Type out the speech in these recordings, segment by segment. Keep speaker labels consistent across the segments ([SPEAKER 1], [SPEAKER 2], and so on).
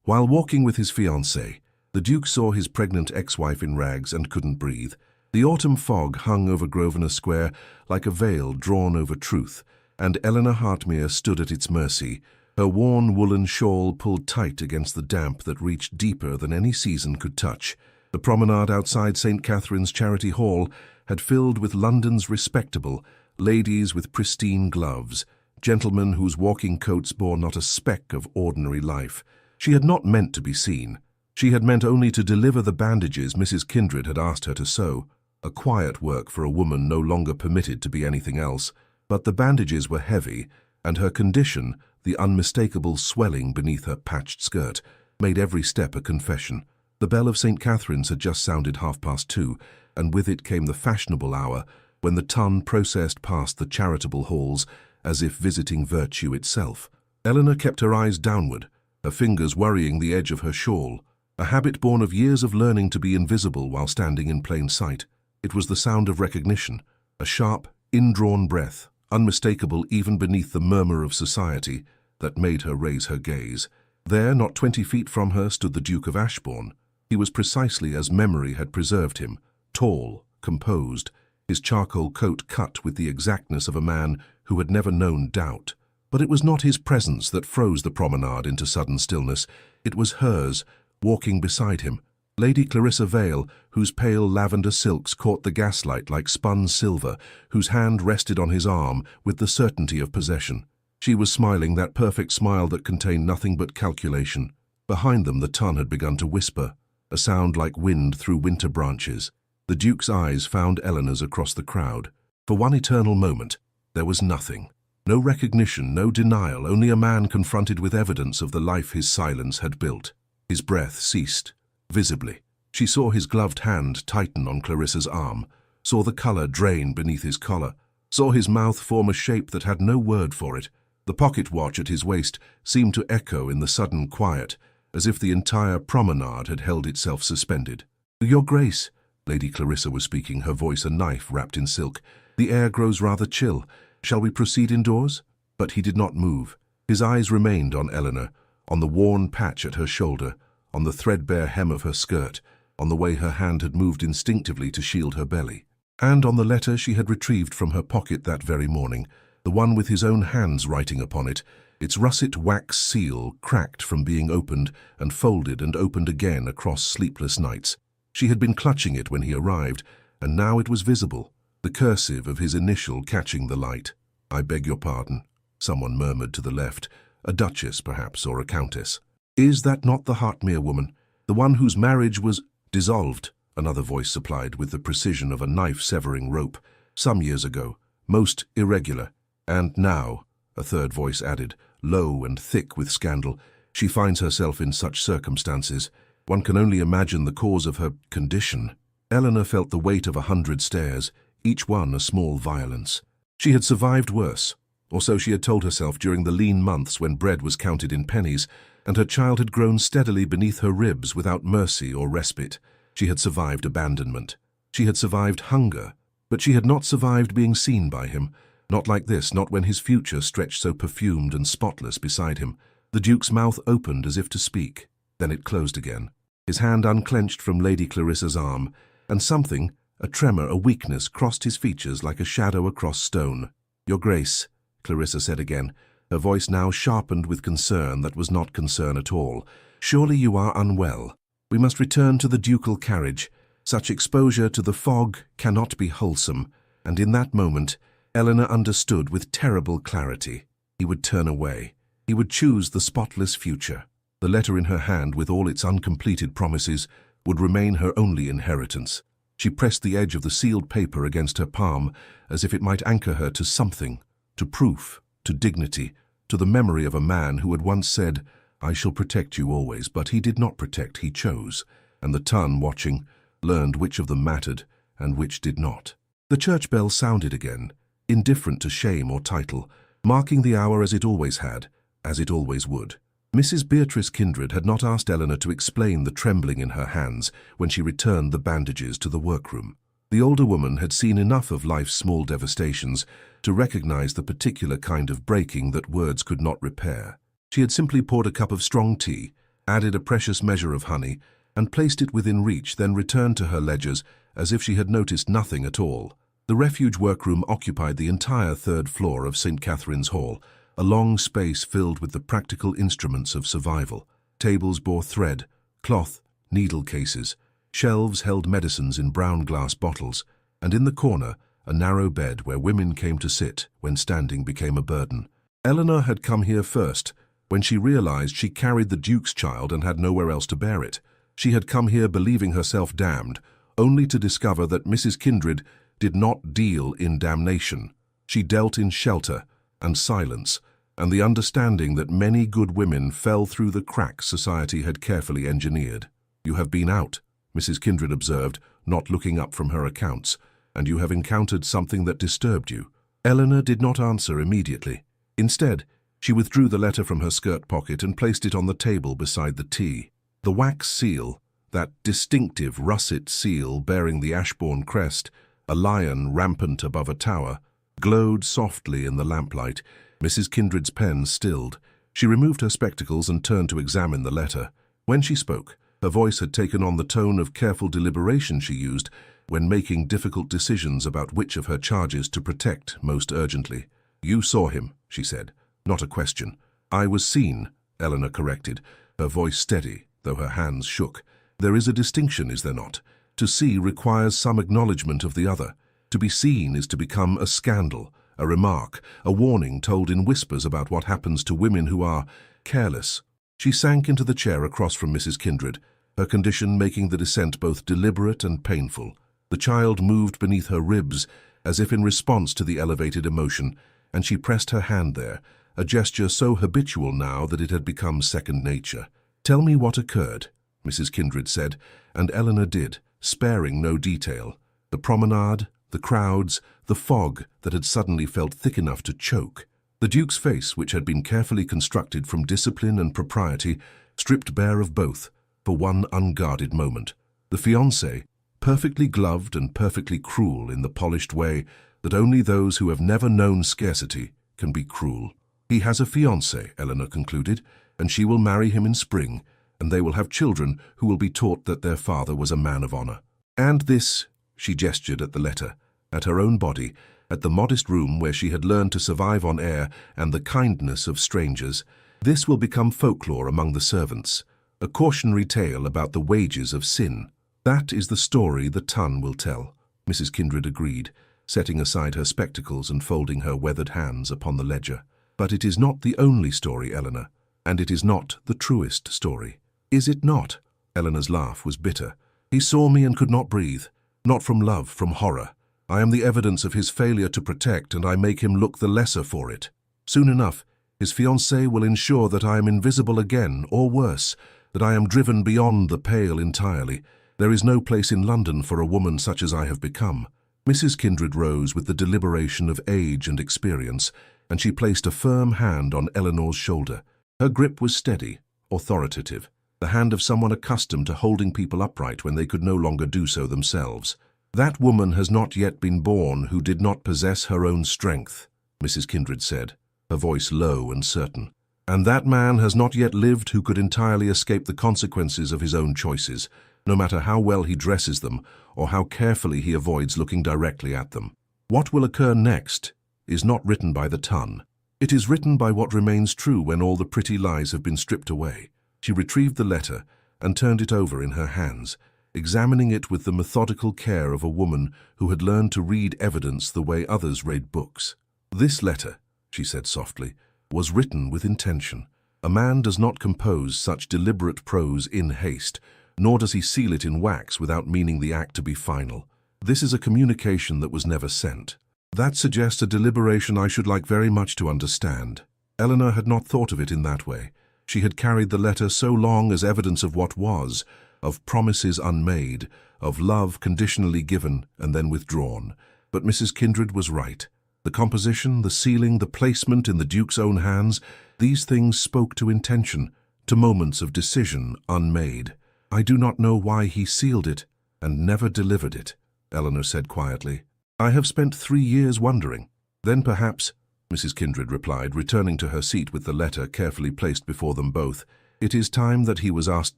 [SPEAKER 1] While walking with his fiancée, the Duke saw his pregnant ex-wife in rags and couldn't breathe. The autumn fog hung over Grosvenor Square like a veil drawn over truth, and Eleanor Hartmere stood at its mercy, her worn woolen shawl pulled tight against the damp that reached deeper than any season could touch. The promenade outside St. Catherine's Charity Hall had filled with London's respectable, ladies with pristine gloves, gentlemen whose walking coats bore not a speck of ordinary life. She had not meant to be seen. She had meant only to deliver the bandages Mrs. Kindred had asked her to sew, a quiet work for a woman no longer permitted to be anything else. But the bandages were heavy, and her condition, the unmistakable swelling beneath her patched skirt, made every step a confession. The bell of St. Catherine's had just sounded 2:30, and with it came the fashionable hour when the ton processed past the charitable halls as if visiting virtue itself. Eleanor kept her eyes downward, her fingers worrying the edge of her shawl, a habit born of years of learning to be invisible while standing in plain sight. It was the sound of recognition, a sharp, indrawn breath, unmistakable even beneath the murmur of society, that made her raise her gaze. There, not 20 feet from her, stood the Duke of Ashbourne. He was precisely as memory had preserved him, tall, composed, his charcoal coat cut with the exactness of a man who had never known doubt. But it was not his presence that froze the promenade into sudden stillness. It was hers, walking beside him, Lady Clarissa Vale, whose pale lavender silks caught the gaslight like spun silver, whose hand rested on his arm with the certainty of possession. She was smiling, that perfect smile that contained nothing but calculation. Behind them the ton had begun to whisper, a sound like wind through winter branches. The Duke's eyes found Eleanor's across the crowd. For one eternal moment, there was nothing. No recognition, no denial, only a man confronted with evidence of the life his silence had built. His breath ceased. Visibly, she saw his gloved hand tighten on Clarissa's arm, saw the color drain beneath his collar, saw his mouth form a shape that had no word for it. The pocket watch at his waist seemed to echo in the sudden quiet, as if the entire promenade had held itself suspended. "Your Grace," Lady Clarissa was speaking, her voice a knife wrapped in silk. "The air grows rather chill. Shall we proceed indoors?" But he did not move. His eyes remained on Eleanor, on the worn patch at her shoulder, on the threadbare hem of her skirt, on the way her hand had moved instinctively to shield her belly, and on the letter she had retrieved from her pocket that very morning, the one with his own hands writing upon it, its russet wax seal cracked from being opened and folded and opened again across sleepless nights. She had been clutching it when he arrived, and now it was visible, the cursive of his initial catching the light. "I beg your pardon," someone murmured to the left, a duchess perhaps, or a countess. "Is that not the Hartmere woman, the one whose marriage was dissolved?" another voice supplied with the precision of a knife-severing rope. "Some years ago, most irregular. And now," a third voice added, low and thick with scandal, "she finds herself in such circumstances. One can only imagine the cause of her condition." Eleanor felt the weight of 100 stares, each one a small violence. She had survived worse, or so she had told herself during the lean months when bread was counted in pennies, and her child had grown steadily beneath her ribs without mercy or respite. She had survived abandonment. She had survived hunger, but she had not survived being seen by him. Not like this, not when his future stretched so perfumed and spotless beside him. The Duke's mouth opened as if to speak, then it closed again. His hand unclenched from Lady Clarissa's arm, and something, a tremor, a weakness, crossed his features like a shadow across stone. "Your Grace," Clarissa said again, her voice now sharpened with concern that was not concern at all. "Surely you are unwell. We must return to the ducal carriage. Such exposure to the fog cannot be wholesome." And in that moment, Eleanor understood with terrible clarity. He would turn away. He would choose the spotless future. The letter in her hand, with all its uncompleted promises, would remain her only inheritance. She pressed the edge of the sealed paper against her palm, as if it might anchor her to something, to proof, to dignity, to the memory of a man who had once said, "I shall protect you always," but he did not protect, he chose. And the ton, watching, learned which of them mattered and which did not. The church bell sounded again, indifferent to shame or title, marking the hour as it always had, as it always would. Mrs. Beatrice Kindred had not asked Eleanor to explain the trembling in her hands when she returned the bandages to the workroom. The older woman had seen enough of life's small devastations to recognize the particular kind of breaking that words could not repair. She had simply poured a cup of strong tea, added a precious measure of honey, and placed it within reach, then returned to her ledgers as if she had noticed nothing at all. The refuge workroom occupied the entire third floor of St. Catherine's Hall, a long space filled with the practical instruments of survival. Tables bore thread, cloth, needle cases. Shelves held medicines in brown glass bottles, and in the corner, a narrow bed where women came to sit when standing became a burden. Eleanor had come here first, when she realized she carried the Duke's child and had nowhere else to bear it. She had come here believing herself damned, only to discover that Mrs. Kindred did not deal in damnation. She dealt in shelter and silence, and the understanding that many good women fell through the cracks society had carefully engineered. "You have been out," Mrs. Kindred observed, not looking up from her accounts, "and you have encountered something that disturbed you." Eleanor did not answer immediately. Instead, she withdrew the letter from her skirt pocket and placed it on the table beside the tea. The wax seal, that distinctive russet seal bearing the Ashbourne crest, a lion rampant above a tower, glowed softly in the lamplight. Mrs. Kindred's pen stilled. She removed her spectacles and turned to examine the letter. When she spoke, her voice had taken on the tone of careful deliberation she used when making difficult decisions about which of her charges to protect most urgently. "You saw him," she said. "Not a question." "I was seen," Eleanor corrected, her voice steady, though her hands shook. "There is a distinction, is there not? To see requires some acknowledgement of the other. To be seen is to become a scandal, a remark, a warning told in whispers about what happens to women who are careless." She sank into the chair across from Mrs. Kindred, her condition making the descent both deliberate and painful. The child moved beneath her ribs, as if in response to the elevated emotion, and she pressed her hand there, a gesture so habitual now that it had become second nature. "Tell me what occurred," Mrs. Kindred said, and Eleanor did, sparing no detail. The promenade, the crowds, the fog that had suddenly felt thick enough to choke. The Duke's face, which had been carefully constructed from discipline and propriety, stripped bare of both, for one unguarded moment. The fiancé, perfectly gloved and perfectly cruel in the polished way that only those who have never known scarcity can be cruel. "He has a fiancée," Eleanor concluded, "and she will marry him in spring, and they will have children who will be taught that their father was a man of honor. And this," she gestured at the letter, at her own body, at the modest room where she had learned to survive on air and the kindness of strangers, "this will become folklore among the servants, a cautionary tale about the wages of sin. That is the story the Tun will tell," Mrs. Kindred agreed, setting aside her spectacles and folding her weathered hands upon the ledger. "But it is not the only story, Eleanor, and it is not the truest story." "Is it not?" Eleanor's laugh was bitter. "He saw me and could not breathe, not from love, from horror. I am the evidence of his failure to protect, and I make him look the lesser for it. Soon enough, his fiancée will ensure that I am invisible again, or worse, that I am driven beyond the pale entirely. There is no place in London for a woman such as I have become." Mrs. Kindred rose with the deliberation of age and experience, and she placed a firm hand on Eleanor's shoulder. Her grip was steady, authoritative, the hand of someone accustomed to holding people upright when they could no longer do so themselves. "That woman has not yet been born who did not possess her own strength," Mrs. Kindred said, her voice low and certain. "And that man has not yet lived who could entirely escape the consequences of his own choices, no matter how well he dresses them or how carefully he avoids looking directly at them. What will occur next is not written by the Tun. It is written by what remains true when all the pretty lies have been stripped away." She retrieved the letter and turned it over in her hands, examining it with the methodical care of a woman who had learned to read evidence the way others read books. "This letter," she said softly, "was written with intention. A man does not compose such deliberate prose in haste, nor does he seal it in wax without meaning the act to be final. This is a communication that was never sent. That suggests a deliberation I should like very much to understand." Eleanor had not thought of it in that way. She had carried the letter so long as evidence of what was, of promises unmade, of love conditionally given and then withdrawn. But Mrs. Kindred was right. The composition, the sealing, the placement in the Duke's own hands, these things spoke to intention, to moments of decision unmade. "I do not know why he sealed it and never delivered it," Eleanor said quietly. "I have spent 3 years wondering. Then perhaps," Mrs. Kindred replied, returning to her seat with the letter carefully placed before them both, It is time that he was asked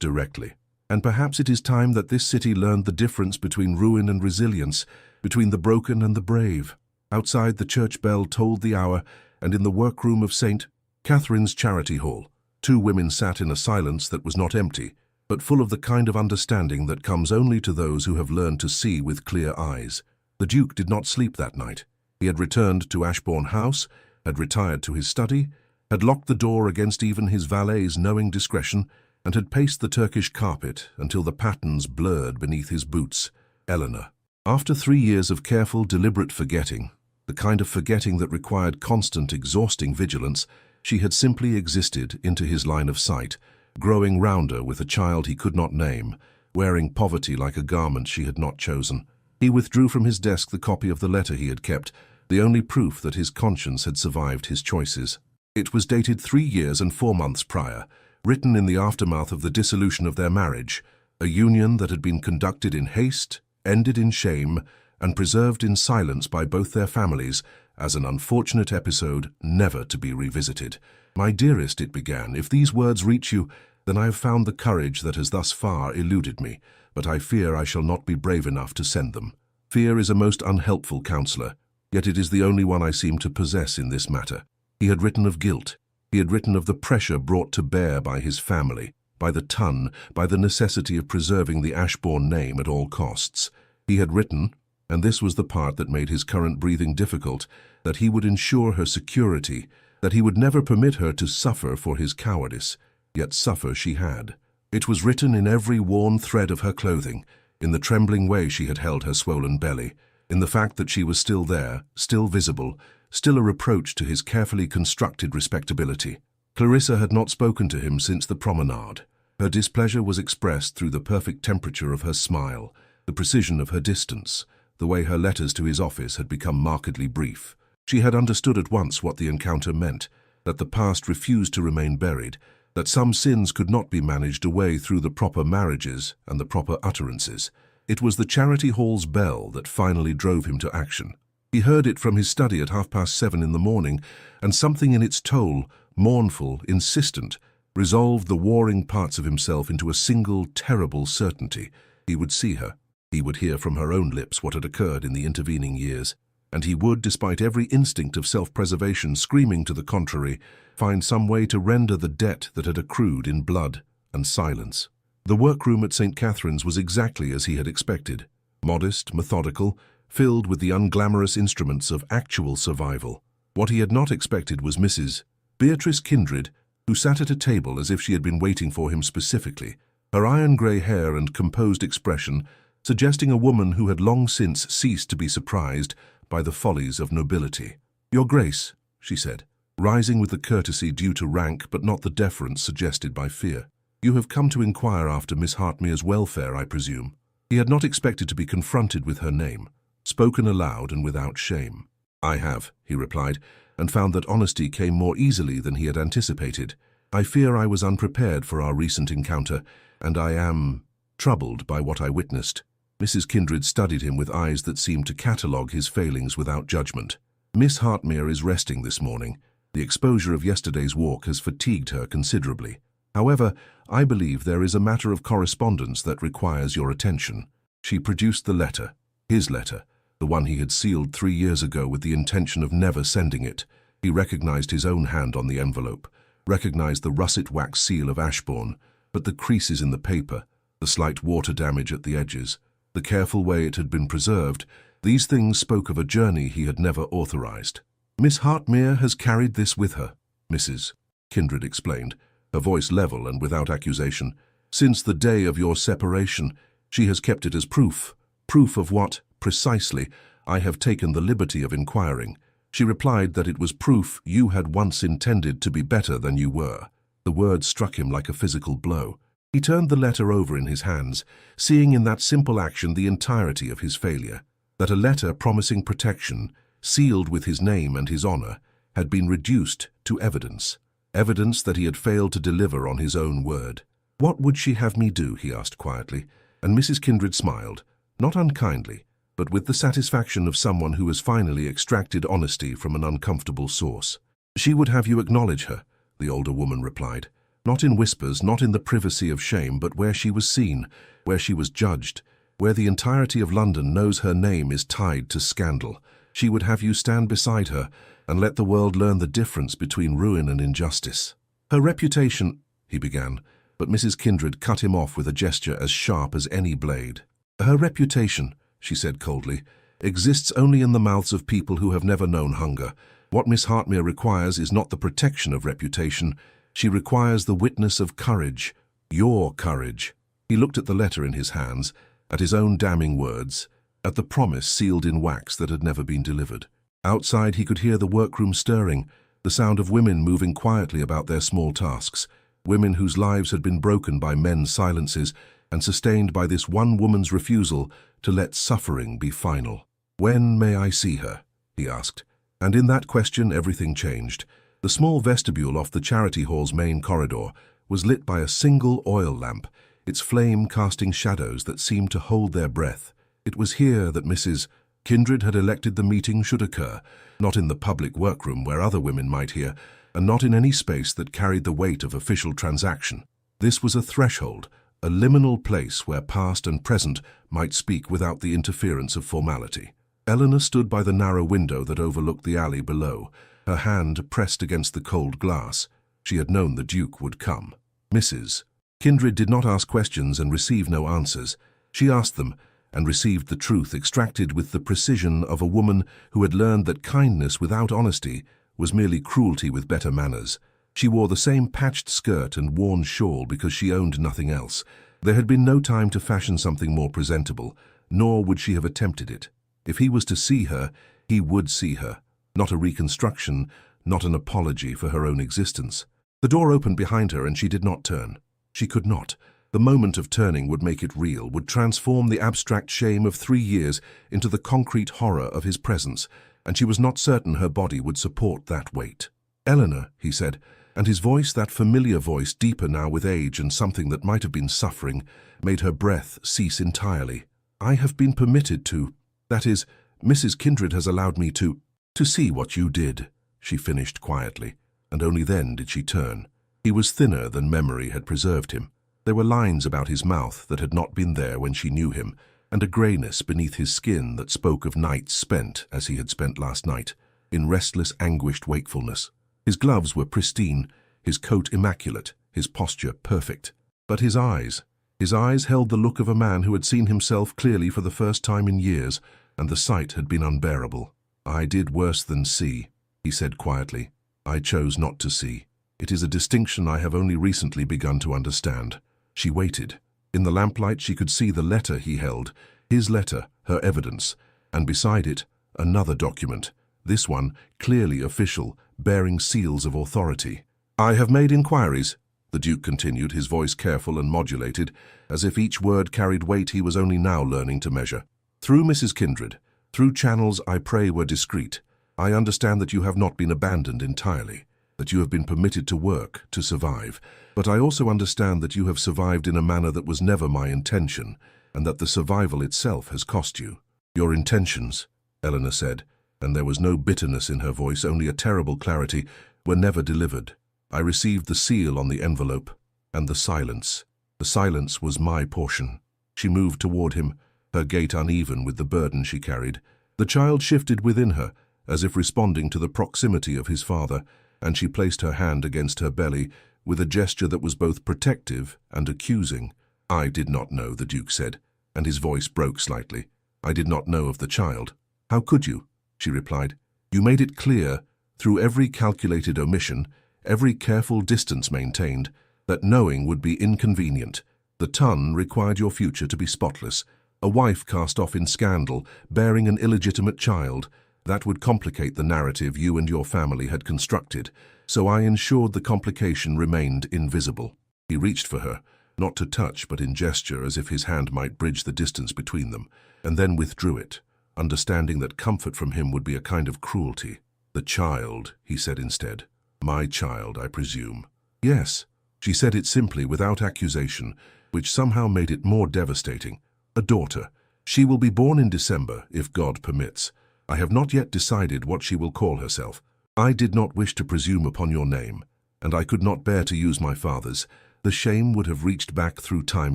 [SPEAKER 1] directly. And perhaps it is time that this city learned the difference between ruin and resilience, between the broken and the brave. Outside, the church bell tolled the hour, and in the workroom of St. Catherine's Charity Hall, two women sat in a silence that was not empty, but full of the kind of understanding that comes only to those who have learned to see with clear eyes. The Duke did not sleep that night. He had returned to Ashbourne House, had retired to his study, had locked the door against even his valet's knowing discretion, and had paced the Turkish carpet until the patterns blurred beneath his boots. Eleanor. After 3 years of careful, deliberate forgetting, the kind of forgetting that required constant, exhausting vigilance, she had simply existed into his line of sight, growing rounder with a child he could not name, wearing poverty like a garment she had not chosen. He withdrew from his desk the copy of the letter he had kept, the only proof that his conscience had survived his choices. It was dated 3 years and 4 months prior, written in the aftermath of the dissolution of their marriage, a union that had been conducted in haste, ended in shame, and preserved in silence by both their families as an unfortunate episode never to be revisited. "My dearest," it began, "if these words reach you, then I have found the courage that has thus far eluded me, but I fear I shall not be brave enough to send them. Fear is a most unhelpful counselor, yet it is the only one I seem to possess in this matter." He had written of guilt. He had written of the pressure brought to bear by his family, by the ton, by the necessity of preserving the Ashbourne name at all costs. He had written, and this was the part that made his current breathing difficult, that he would ensure her security, that he would never permit her to suffer for his cowardice. Yet suffer she had. It was written in every worn thread of her clothing, in the trembling way she had held her swollen belly, in the fact that she was still there, still visible, still a reproach to his carefully constructed respectability. Clarissa had not spoken to him since the promenade. Her displeasure was expressed through the perfect temperature of her smile, the precision of her distance, the way her letters to his office had become markedly brief. She had understood at once what the encounter meant, that the past refused to remain buried, that some sins could not be managed away through the proper marriages and the proper utterances. It was the Charity Hall's bell that finally drove him to action. He heard it from his study at 7:30 in the morning, and something in its toll, mournful, insistent, resolved the warring parts of himself into a single terrible certainty. He would see her. He would hear from her own lips what had occurred in the intervening years, and he would, despite every instinct of self-preservation screaming to the contrary, find some way to render the debt that had accrued in blood and silence. The workroom at St. Catherine's was exactly as he had expected, modest, methodical, filled with the unglamorous instruments of actual survival. What he had not expected was Mrs. Beatrice Kindred, who sat at a table as if she had been waiting for him specifically, her iron-grey hair and composed expression suggesting a woman who had long since ceased to be surprised by the follies of nobility. "Your Grace," she said, rising with the courtesy due to rank but not the deference suggested by fear. "You have come to inquire after Miss Hartmere's welfare, I presume." He had not expected to be confronted with her name, spoken aloud and without shame. "I have," he replied, and found that honesty came more easily than he had anticipated. "I fear I was unprepared for our recent encounter, and I am troubled by what I witnessed." Mrs. Kindred studied him with eyes that seemed to catalogue his failings without judgment. "Miss Hartmere is resting this morning. The exposure of yesterday's walk has fatigued her considerably. However, I believe there is a matter of correspondence that requires your attention." She produced the letter, his letter, the one he had sealed 3 years ago with the intention of never sending it. He recognized his own hand on the envelope, recognized the russet wax seal of Ashbourne, but the creases in the paper, the slight water damage at the edges, the careful way it had been preserved, these things spoke of a journey he had never authorized. "Miss Hartmere has carried this with her," Mrs. Kindred explained, her voice level and without accusation. "Since the day of your separation, she has kept it as proof. Proof of what, precisely, I have taken the liberty of inquiring. She replied that it was proof you had once intended to be better than you were." The word struck him like a physical blow. He turned the letter over in his hands, seeing in that simple action the entirety of his failure. That a letter promising protection, sealed with his name and his honor, had been reduced to evidence. Evidence that he had failed to deliver on his own word. "What would she have me do?" he asked quietly, and Mrs. Kindred smiled, not unkindly, but with the satisfaction of someone who has finally extracted honesty from an uncomfortable source. "She would have you acknowledge her," the older woman replied. Not in whispers, not in the privacy of shame, but where she was seen, where she was judged, where the entirety of London knows her name is tied to scandal. She would have you stand beside her and let the world learn the difference between ruin and injustice. Her reputation, he began, but Mrs. Kindred cut him off with a gesture as sharp as any blade. Her reputation, she said coldly, exists only in the mouths of people who have never known hunger. What Miss Hartmere requires is not the protection of reputation. She requires the witness of courage, your courage. He looked at the letter in his hands, at his own damning words, at the promise sealed in wax that had never been delivered. Outside he could hear the workroom stirring, the sound of women moving quietly about their small tasks, women whose lives had been broken by men's silences and sustained by this one woman's refusal to let suffering be final. "When may I see her?" he asked. And in that question everything changed. The small vestibule off the charity hall's main corridor was lit by a single oil lamp, its flame casting shadows that seemed to hold their breath. It was here that Mrs. Kindred had elected the meeting should occur, not in the public workroom where other women might hear, and not in any space that carried the weight of official transaction. This was a threshold, a liminal place where past and present might speak without the interference of formality. Eleanor stood by the narrow window that overlooked the alley below, her hand pressed against the cold glass. She had known the Duke would come. Mrs. Kindred did not ask questions and receive no answers. She asked them, and received the truth extracted with the precision of a woman who had learned that kindness without honesty was merely cruelty with better manners. She wore the same patched skirt and worn shawl because she owned nothing else. There had been no time to fashion something more presentable, nor would she have attempted it. If he was to see her, he would see her. Not a reconstruction, not an apology for her own existence. The door opened behind her and she did not turn. She could not. The moment of turning would make it real, would transform the abstract shame of 3 years into the concrete horror of his presence, and she was not certain her body would support that weight. "Eleanor," he said, and his voice, that familiar voice, deeper now with age and something that might have been suffering, made her breath cease entirely. "I have been permitted to, that is, Mrs. Kindred has allowed me to see what you did," she finished quietly, and only then did she turn. He was thinner than memory had preserved him. There were lines about his mouth that had not been there when she knew him, and a greyness beneath his skin that spoke of nights spent as he had spent last night, in restless, anguished wakefulness. His gloves were pristine, his coat immaculate, his posture perfect. But his eyes held the look of a man who had seen himself clearly for the first time in years, and the sight had been unbearable. "I did worse than see," he said quietly. "I chose not to see. It is a distinction I have only recently begun to understand." She waited. In the lamplight she could see the letter he held, his letter, her evidence, and beside it, another document, this one clearly official, bearing seals of authority. "I have made inquiries," the Duke continued, his voice careful and modulated, as if each word carried weight he was only now learning to measure. "Through Mrs. Kindred, through channels I pray were discreet, I understand that you have not been abandoned entirely, that you have been permitted to work, to survive. But I also understand that you have survived in a manner that was never my intention, and that the survival itself has cost you." "Your intentions," Eleanor said, and there was no bitterness in her voice, only a terrible clarity, "were never delivered. I received the seal on the envelope, and the silence. The silence was my portion." She moved toward him, her gait uneven with the burden she carried. The child shifted within her, as if responding to the proximity of his father, and she placed her hand against her belly with a gesture that was both protective and accusing. "I did not know," the Duke said, and his voice broke slightly. "I did not know of the child." "How could you?" she replied. "You made it clear, through every calculated omission, every careful distance maintained, that knowing would be inconvenient. The ton required your future to be spotless. A wife cast off in scandal, bearing an illegitimate child, that would complicate the narrative you and your family had constructed, so I ensured the complication remained invisible." He reached for her, not to touch but in gesture as if his hand might bridge the distance between them, and then withdrew it, understanding that comfort from him would be a kind of cruelty. "The child," he said instead. "My child, I presume." "Yes." She said it simply, without accusation, which somehow made it more devastating. "A daughter. She will be born in December, if God permits. I have not yet decided what she will call herself. I did not wish to presume upon your name, and I could not bear to use my father's. The shame would have reached back through time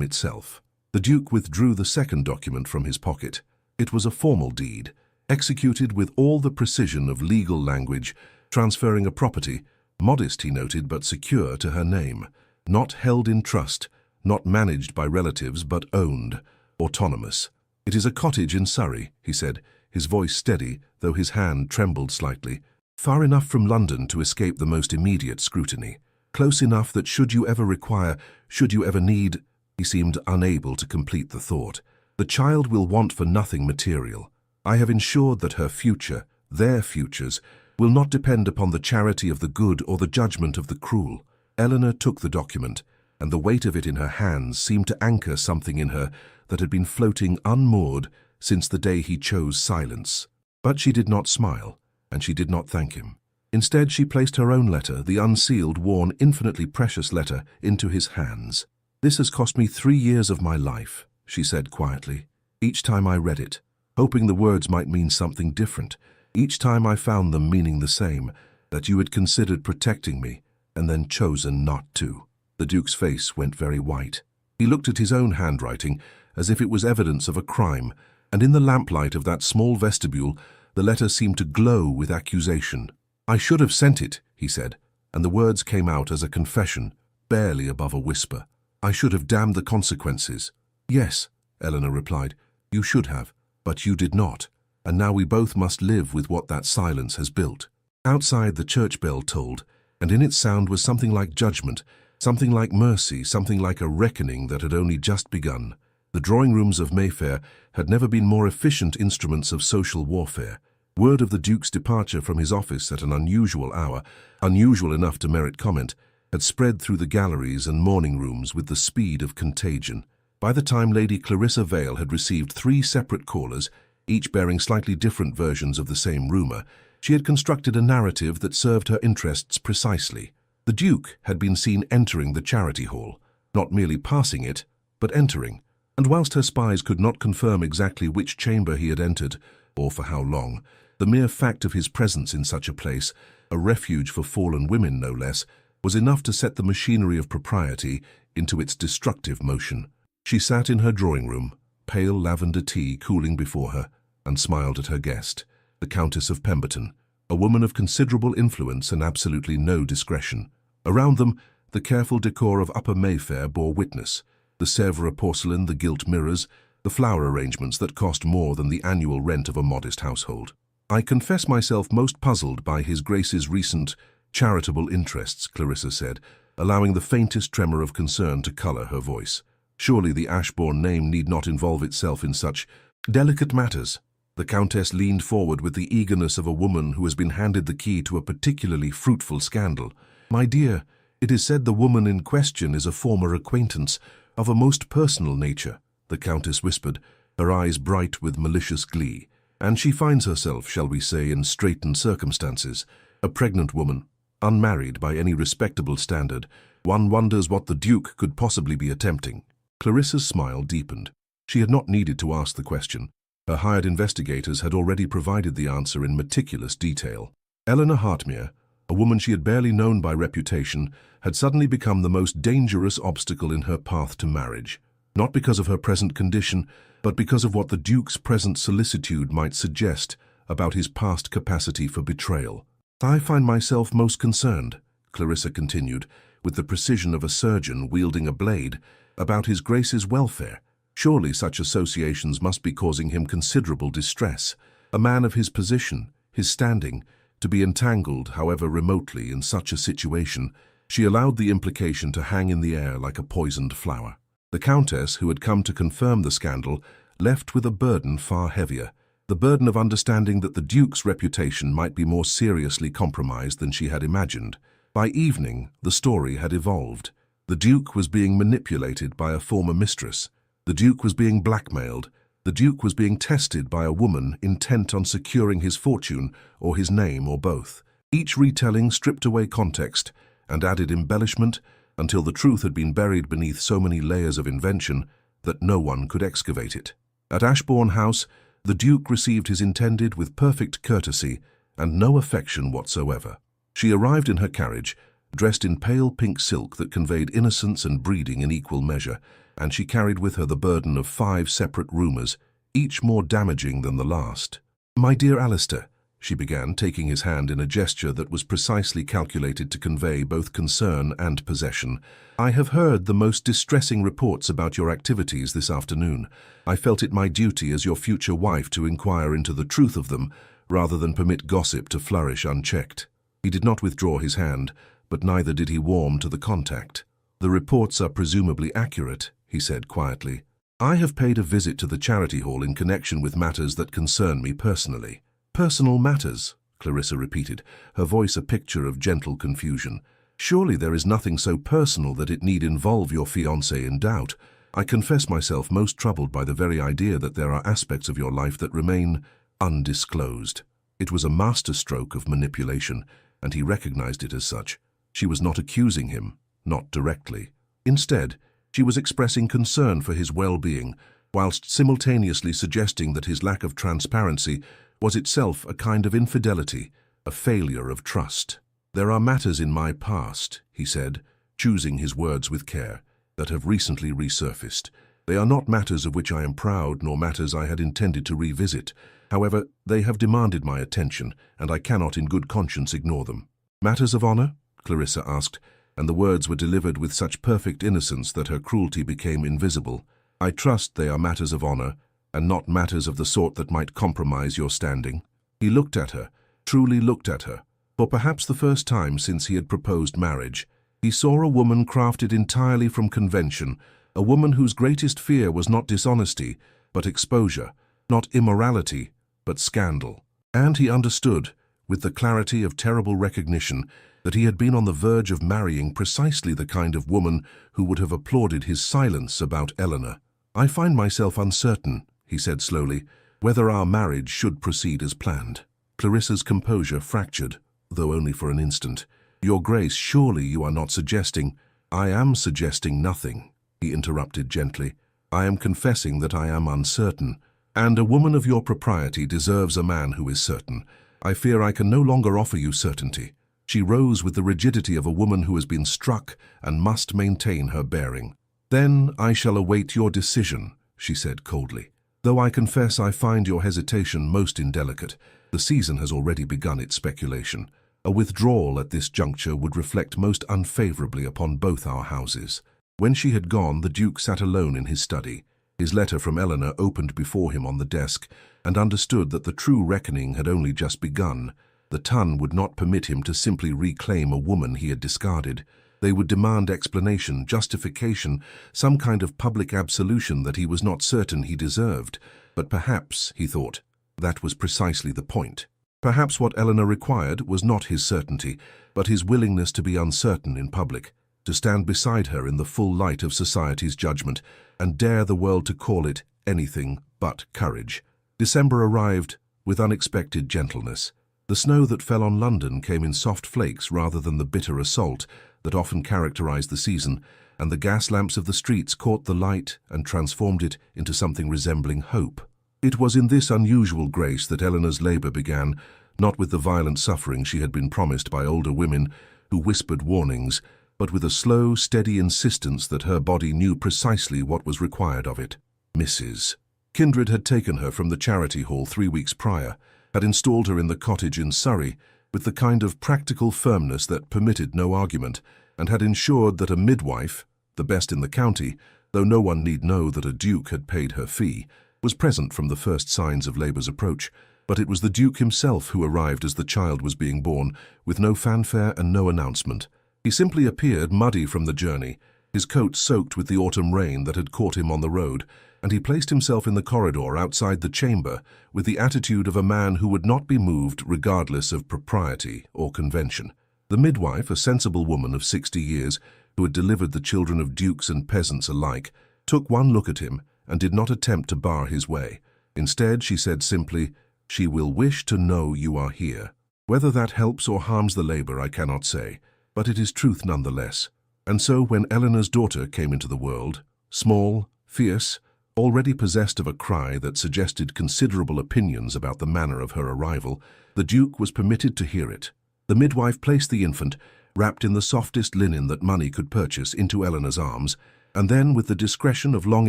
[SPEAKER 1] itself. The Duke withdrew the second document from his pocket. It was a formal deed, executed with all the precision of legal language, transferring a property, modest he noted but secure, to her name, not held in trust, not managed by relatives but owned, autonomous. "It is a cottage in Surrey," he said, his voice steady, though his hand trembled slightly. "Far enough from London to escape the most immediate scrutiny. Close enough that should you ever require, should you ever need—" He seemed unable to complete the thought. "The child will want for nothing material. I have ensured that her future, their futures, will not depend upon the charity of the good or the judgment of the cruel." Eleanor took the document, and the weight of it in her hands seemed to anchor something in her that had been floating unmoored since the day he chose silence. But she did not smile, and she did not thank him. Instead, she placed her own letter, the unsealed, worn, infinitely precious letter, into his hands. "This has cost me 3 years of my life," she said quietly. "Each time I read it, hoping the words might mean something different, each time I found them meaning the same, that you had considered protecting me, and then chosen not to." The Duke's face went very white. He looked at his own handwriting as if it was evidence of a crime, and in the lamplight of that small vestibule, the letter seemed to glow with accusation. "I should have sent it," he said, and the words came out as a confession, barely above a whisper. "I should have damned the consequences." "Yes," Eleanor replied, "you should have, but you did not, and now we both must live with what that silence has built." Outside, the church bell tolled, and in its sound was something like judgment, something like mercy, something like a reckoning that had only just begun. The drawing rooms of Mayfair had never been more efficient instruments of social warfare. Word of the Duke's departure from his office at an unusual hour, unusual enough to merit comment, had spread through the galleries and morning rooms with the speed of contagion. By the time Lady Clarissa Vale had received 3 separate callers, each bearing slightly different versions of the same rumour, she had constructed a narrative that served her interests precisely. The Duke had been seen entering the charity hall, not merely passing it, but entering, and whilst her spies could not confirm exactly which chamber he had entered, or for how long, the mere fact of his presence in such a place, a refuge for fallen women no less, was enough to set the machinery of propriety into its destructive motion. She sat in her drawing-room, pale lavender tea cooling before her, and smiled at her guest, the Countess of Pemberton, a woman of considerable influence and absolutely no discretion. Around them, the careful decor of Upper Mayfair bore witness, the Sèvres porcelain, the gilt mirrors, the flower arrangements that cost more than the annual rent of a modest household. "I confess myself most puzzled by His Grace's recent charitable interests," Clarissa said, allowing the faintest tremor of concern to colour her voice. "Surely the Ashbourne name need not involve itself in such delicate matters." The Countess leaned forward with the eagerness of a woman who has been handed the key to a particularly fruitful scandal. "My dear, it is said the woman in question is a former acquaintance of a most personal nature," the Countess whispered, her eyes bright with malicious glee. "And she finds herself, shall we say, in straitened circumstances. A pregnant woman, unmarried by any respectable standard. One wonders what the Duke could possibly be attempting." Clarissa's smile deepened. She had not needed to ask the question. Her hired investigators had already provided the answer in meticulous detail. Eleanor Hartmere, a woman she had barely known by reputation, had suddenly become the most dangerous obstacle in her path to marriage. Not because of her present condition, but because of what the Duke's present solicitude might suggest about his past capacity for betrayal. "I find myself most concerned," Clarissa continued, with the precision of a surgeon wielding a blade, "about His Grace's welfare. Surely such associations must be causing him considerable distress. A man of his position, his standing, to be entangled, however remotely, in such a situation." She allowed the implication to hang in the air like a poisoned flower. The Countess, who had come to confirm the scandal, left with a burden far heavier, the burden of understanding that the Duke's reputation might be more seriously compromised than she had imagined. By evening, the story had evolved. The Duke was being manipulated by a former mistress. The Duke was being blackmailed. The Duke was being tested by a woman intent on securing his fortune or his name or both. Each retelling stripped away context and added embellishment until the truth had been buried beneath so many layers of invention that no one could excavate it. At Ashbourne House, the Duke received his intended with perfect courtesy and no affection whatsoever. She arrived in her carriage, dressed in pale pink silk that conveyed innocence and breeding in equal measure, and she carried with her the burden of 5 separate rumours, each more damaging than the last. "My dear Alistair," she began, taking his hand in a gesture that was precisely calculated to convey both concern and possession, "I have heard the most distressing reports about your activities this afternoon. I felt it my duty as your future wife to inquire into the truth of them, rather than permit gossip to flourish unchecked." He did not withdraw his hand, but neither did he warm to the contact. "The reports are presumably accurate," he said quietly. "I have paid a visit to the charity hall in connection with matters that concern me personally." "Personal matters," Clarissa repeated, her voice a picture of gentle confusion. "Surely there is nothing so personal that it need involve your fiancé in doubt. I confess myself most troubled by the very idea that there are aspects of your life that remain undisclosed." It was a masterstroke of manipulation, and he recognized it as such. She was not accusing him, not directly. Instead, she was expressing concern for his well-being, whilst simultaneously suggesting that his lack of transparency was itself a kind of infidelity, a failure of trust. "There are matters in my past," he said, choosing his words with care, "that have recently resurfaced. They are not matters of which I am proud, nor matters I had intended to revisit. However, they have demanded my attention, and I cannot in good conscience ignore them." "Matters of honor?" Clarissa asked, and the words were delivered with such perfect innocence that her cruelty became invisible. "I trust they are matters of honor, and not matters of the sort that might compromise your standing." He looked at her, truly looked at her. For perhaps the first time since he had proposed marriage, he saw a woman crafted entirely from convention, a woman whose greatest fear was not dishonesty, but exposure, not immorality, but scandal. And he understood, with the clarity of terrible recognition, that he had been on the verge of marrying precisely the kind of woman who would have applauded his silence about Eleanor. "I find myself uncertain," he said slowly, "whether our marriage should proceed as planned." Clarissa's composure fractured, though only for an instant. "Your Grace, surely you are not suggesting—" "I am suggesting nothing," he interrupted gently. "I am confessing that I am uncertain, and a woman of your propriety deserves a man who is certain. I fear I can no longer offer you certainty." She rose with the rigidity of a woman who has been struck and must maintain her bearing. "Then I shall await your decision," she said coldly. "Though I confess I find your hesitation most indelicate. The season has already begun its speculation. A withdrawal at this juncture would reflect most unfavorably upon both our houses." When she had gone, the Duke sat alone in his study. His letter from Eleanor opened before him on the desk, and understood that the true reckoning had only just begun. The ton would not permit him to simply reclaim a woman he had discarded. They would demand explanation, justification, some kind of public absolution that he was not certain he deserved. But perhaps, he thought, that was precisely the point. Perhaps what Eleanor required was not his certainty, but his willingness to be uncertain in public, to stand beside her in the full light of society's judgment, and dare the world to call it anything but courage. December arrived with unexpected gentleness. The snow that fell on London came in soft flakes rather than the bitter assault that often characterized the season, and the gas lamps of the streets caught the light and transformed it into something resembling hope. It was in this unusual grace that Eleanor's labor began, not with the violent suffering she had been promised by older women who whispered warnings, but with a slow, steady insistence that her body knew precisely what was required of it. Mrs. Kindred had taken her from the charity hall 3 weeks prior, had installed her in the cottage in Surrey with the kind of practical firmness that permitted no argument, and had ensured that a midwife, the best in the county, though no one need know that a duke had paid her fee, was present from the first signs of labour's approach. But it was the Duke himself who arrived as the child was being born, with no fanfare and no announcement. He simply appeared muddy from the journey, his coat soaked with the autumn rain that had caught him on the road, and he placed himself in the corridor outside the chamber with the attitude of a man who would not be moved regardless of propriety or convention. The midwife, a sensible woman of 60 years, who had delivered the children of dukes and peasants alike, took one look at him and did not attempt to bar his way. Instead, she said simply, "She will wish to know you are here." Whether that helps or harms the labor, I cannot say, but it is truth nonetheless. And so when Eleanor's daughter came into the world, small, fierce, already possessed of a cry that suggested considerable opinions about the manner of her arrival, the Duke was permitted to hear it. The midwife placed the infant wrapped in the softest linen that money could purchase, into Eleanor's arms, and then, with the discretion of long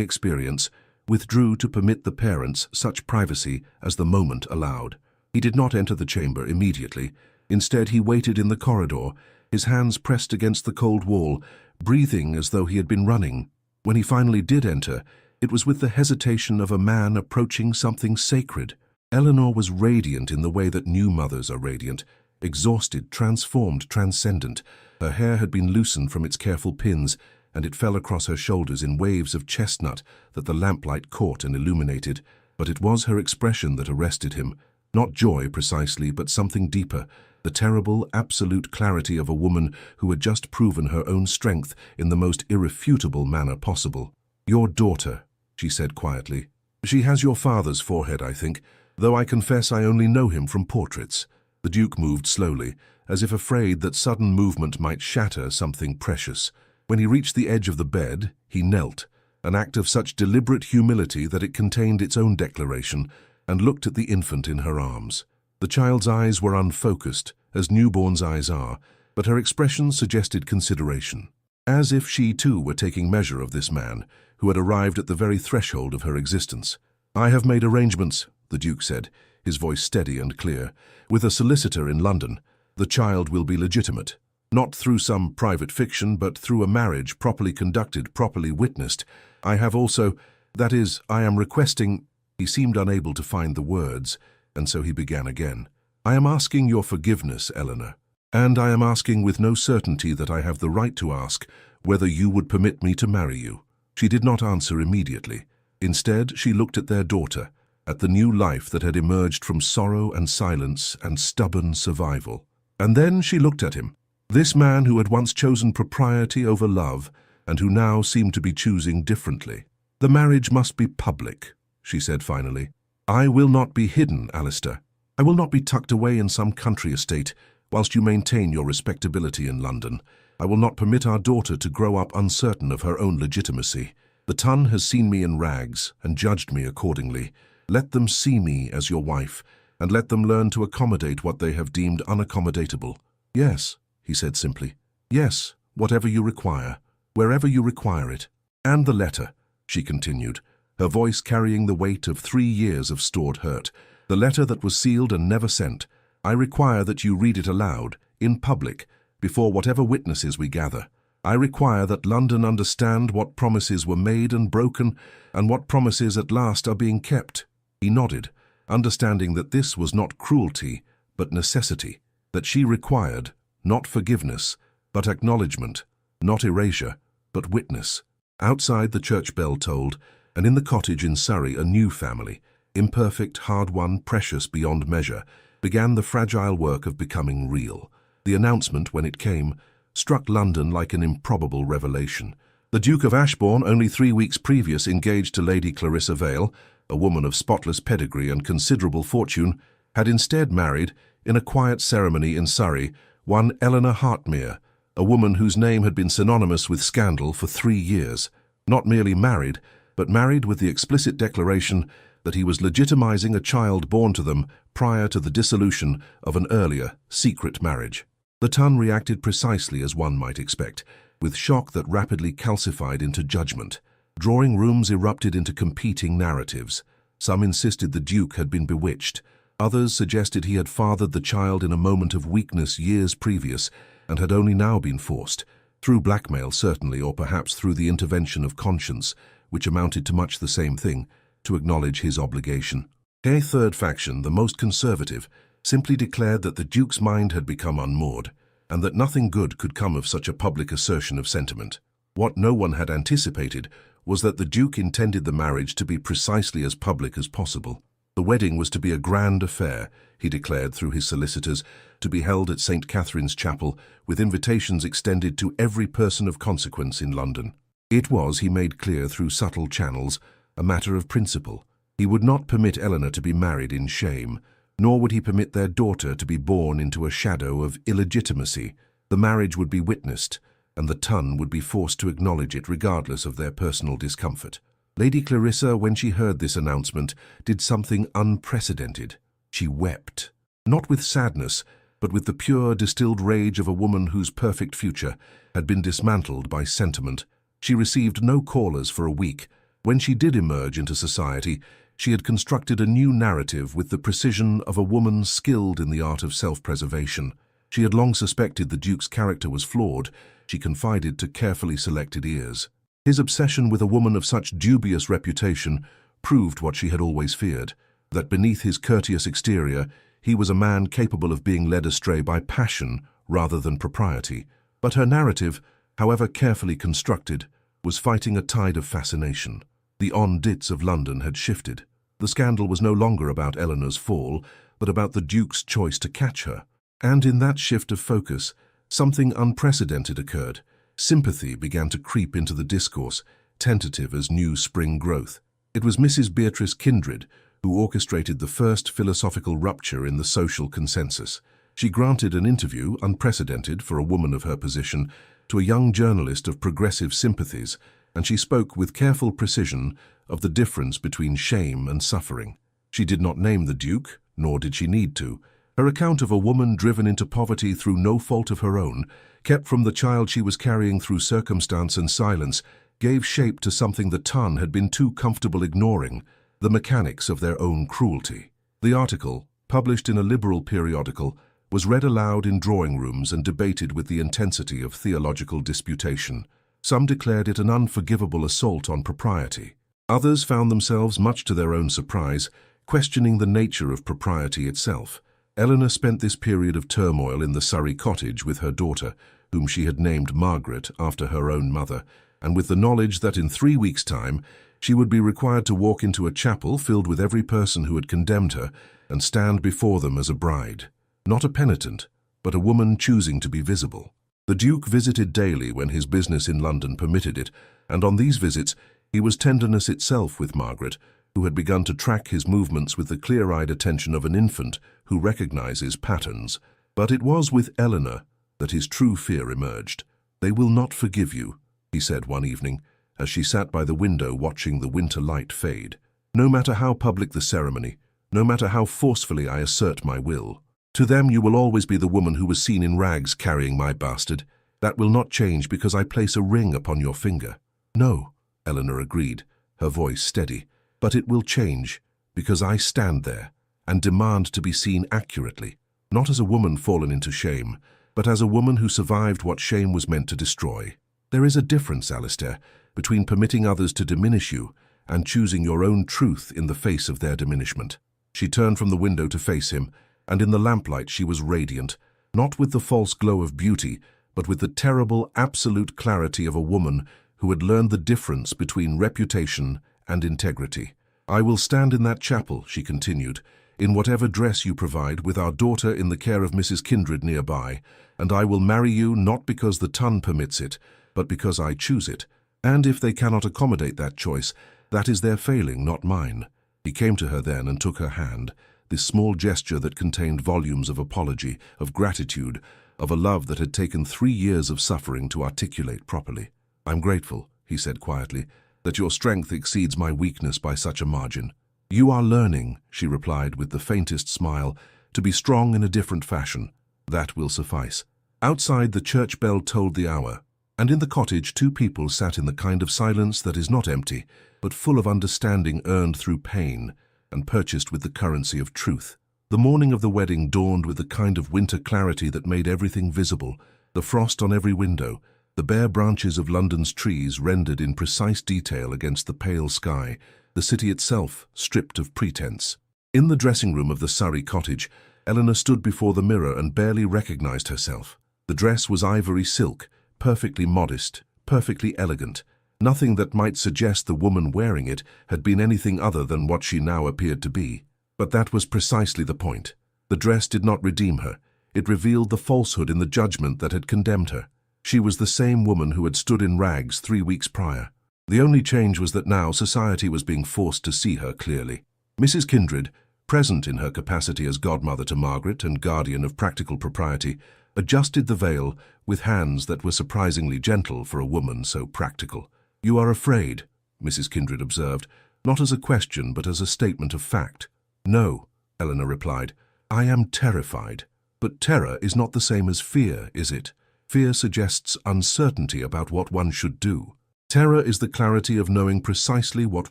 [SPEAKER 1] experience, withdrew to permit the parents such privacy as the moment allowed. He did not enter the chamber immediately. Instead, he waited in the corridor, his hands pressed against the cold wall, breathing as though he had been running. When he finally did enter, it was with the hesitation of a man approaching something sacred. Eleanor was radiant in the way that new mothers are radiant, exhausted, transformed, transcendent. Her hair had been loosened from its careful pins, and it fell across her shoulders in waves of chestnut that the lamplight caught and illuminated. But it was her expression that arrested him. Not joy precisely, but something deeper, the terrible, absolute clarity of a woman who had just proven her own strength in the most irrefutable manner possible. "Your daughter," she said quietly. "She has your father's forehead, I think, though I confess I only know him from portraits." The Duke moved slowly, as if afraid that sudden movement might shatter something precious. When he reached the edge of the bed, he knelt, an act of such deliberate humility that it contained its own declaration, and looked at the infant in her arms. The child's eyes were unfocused, as newborns' eyes are, but her expression suggested consideration, as if she too were taking measure of this man, who had arrived at the very threshold of her existence. "I have made arrangements," the Duke said, his voice steady and clear, "with a solicitor in London. The child will be legitimate, not through some private fiction, but through a marriage properly conducted, properly witnessed. I have also, that is, I am requesting—" He seemed unable to find the words, and so he began again. "I am asking your forgiveness, Eleanor, and I am asking with no certainty that I have the right to ask whether you would permit me to marry you." She did not answer immediately. Instead, she looked at their daughter, at the new life that had emerged from sorrow and silence and stubborn survival. And then she looked at him, this man who had once chosen propriety over love, and who now seemed to be choosing differently. "The marriage must be public," she said finally. "I will not be hidden, Alistair. I will not be tucked away in some country estate, whilst you maintain your respectability in London. I will not permit our daughter to grow up uncertain of her own legitimacy. The Ton has seen me in rags and judged me accordingly. Let them see me as your wife, and let them learn to accommodate what they have deemed unaccommodatable." "Yes," he said simply. "Yes, whatever you require, wherever you require it." "And the letter," she continued, her voice carrying the weight of 3 years of stored hurt. "The letter that was sealed and never sent. I require that you read it aloud, in public, before whatever witnesses we gather. I require that London understand what promises were made and broken, and what promises at last are being kept." He nodded, understanding that this was not cruelty, but necessity, that she required not forgiveness, but acknowledgement, not erasure, but witness. Outside, the church bell tolled, and in the cottage in Surrey a new family, imperfect, hard-won, precious beyond measure, began the fragile work of becoming real. The announcement, when it came, struck London like an improbable revelation. The Duke of Ashbourne, only 3 weeks previous engaged to Lady Clarissa Vale, a woman of spotless pedigree and considerable fortune, had instead married, in a quiet ceremony in Surrey, one Eleanor Hartmere, a woman whose name had been synonymous with scandal for 3 years. Not merely married, but married with the explicit declaration that he was legitimizing a child born to them prior to the dissolution of an earlier, secret marriage. The Ton reacted precisely as one might expect, with shock that rapidly calcified into judgment. Drawing rooms erupted into competing narratives. Some insisted the Duke had been bewitched. Others suggested he had fathered the child in a moment of weakness years previous and had only now been forced, through blackmail certainly, or perhaps through the intervention of conscience, which amounted to much the same thing, to acknowledge his obligation. A third faction, the most conservative, simply declared that the Duke's mind had become unmoored, and that nothing good could come of such a public assertion of sentiment. What no one had anticipated was that the Duke intended the marriage to be precisely as public as possible. The wedding was to be a grand affair, he declared through his solicitors, to be held at St. Catherine's Chapel, with invitations extended to every person of consequence in London. It was, he made clear through subtle channels, a matter of principle. He would not permit Eleanor to be married in shame, nor would he permit their daughter to be born into a shadow of illegitimacy. The marriage would be witnessed, and the Ton would be forced to acknowledge it regardless of their personal discomfort. Lady Clarissa, when she heard this announcement, did something unprecedented. She wept, not with sadness, but with the pure, distilled rage of a woman whose perfect future had been dismantled by sentiment. She received no callers for a week. When she did emerge into society, she had constructed a new narrative with the precision of a woman skilled in the art of self-preservation. She had long suspected the Duke's character was flawed. She confided to carefully selected ears. His obsession with a woman of such dubious reputation proved what she had always feared, that beneath his courteous exterior, he was a man capable of being led astray by passion rather than propriety. But her narrative, however carefully constructed, was fighting a tide of fascination. The on-dits of London had shifted. The scandal was no longer about Eleanor's fall, but about the Duke's choice to catch her. And in that shift of focus, something unprecedented occurred. Sympathy began to creep into the discourse, tentative as new spring growth. It was Mrs. Beatrice Kindred who orchestrated the first philosophical rupture in the social consensus. She granted an interview, unprecedented for a woman of her position, to a young journalist of progressive sympathies, and she spoke with careful precision of the difference between shame and suffering. She did not name the Duke, nor did she need to. Her account of a woman driven into poverty through no fault of her own, kept from the child she was carrying through circumstance and silence, gave shape to something the Ton had been too comfortable ignoring, the mechanics of their own cruelty. The article, published in a liberal periodical, was read aloud in drawing rooms and debated with the intensity of theological disputation. Some declared it an unforgivable assault on propriety. Others found themselves, much to their own surprise, questioning the nature of propriety itself. Eleanor spent this period of turmoil in the Surrey cottage with her daughter, whom she had named Margaret after her own mother, and with the knowledge that in 3 weeks' time she would be required to walk into a chapel filled with every person who had condemned her and stand before them as a bride. Not a penitent, but a woman choosing to be visible. The Duke visited daily when his business in London permitted it, and on these visits he was tenderness itself with Margaret, who had begun to track his movements with the clear-eyed attention of an infant who recognizes patterns. But it was with Eleanor that his true fear emerged. "They will not forgive you," he said one evening, as she sat by the window watching the winter light fade. "No matter how public the ceremony, no matter how forcefully I assert my will, to them you will always be the woman who was seen in rags carrying my bastard. That will not change because I place a ring upon your finger." "No," Eleanor agreed, her voice steady, "but it will change because I stand there and demand to be seen accurately, not as a woman fallen into shame, but as a woman who survived what shame was meant to destroy. There is a difference, Alistair, between permitting others to diminish you and choosing your own truth in the face of their diminishment." She turned from the window to face him, and in the lamplight she was radiant, not with the false glow of beauty, but with the terrible, absolute clarity of a woman who had learned the difference between reputation and integrity. "I will stand in that chapel," she continued, "in whatever dress you provide, with our daughter in the care of Mrs. Kindred nearby, and I will marry you not because the Ton permits it, but because I choose it. And if they cannot accommodate that choice, that is their failing, not mine." He came to her then and took her hand, this small gesture that contained volumes of apology, of gratitude, of a love that had taken 3 years of suffering to articulate properly. "I'm grateful," he said quietly, "that your strength exceeds my weakness by such a margin." "You are learning," she replied with the faintest smile, "to be strong in a different fashion. That will suffice." Outside, the church bell tolled the hour, and in the cottage 2 people sat in the kind of silence that is not empty, but full of understanding earned through pain and purchased with the currency of truth. The morning of the wedding dawned with the kind of winter clarity that made everything visible, the frost on every window, the bare branches of London's trees rendered in precise detail against the pale sky, the city itself stripped of pretense. In the dressing room of the Surrey cottage, Eleanor stood before the mirror and barely recognized herself. The dress was ivory silk, perfectly modest, perfectly elegant. Nothing that might suggest the woman wearing it had been anything other than what she now appeared to be. But that was precisely the point. The dress did not redeem her. It revealed the falsehood in the judgment that had condemned her. She was the same woman who had stood in rags 3 weeks prior. The only change was that now society was being forced to see her clearly. Mrs. Kindred, present in her capacity as godmother to Margaret and guardian of practical propriety, adjusted the veil with hands that were surprisingly gentle for a woman so practical. "You are afraid," Mrs. Kindred observed, not as a question but as a statement of fact. "No," Eleanor replied. "I am terrified." But terror is not the same as fear, is it? Fear suggests uncertainty about what one should do. Terror is the clarity of knowing precisely what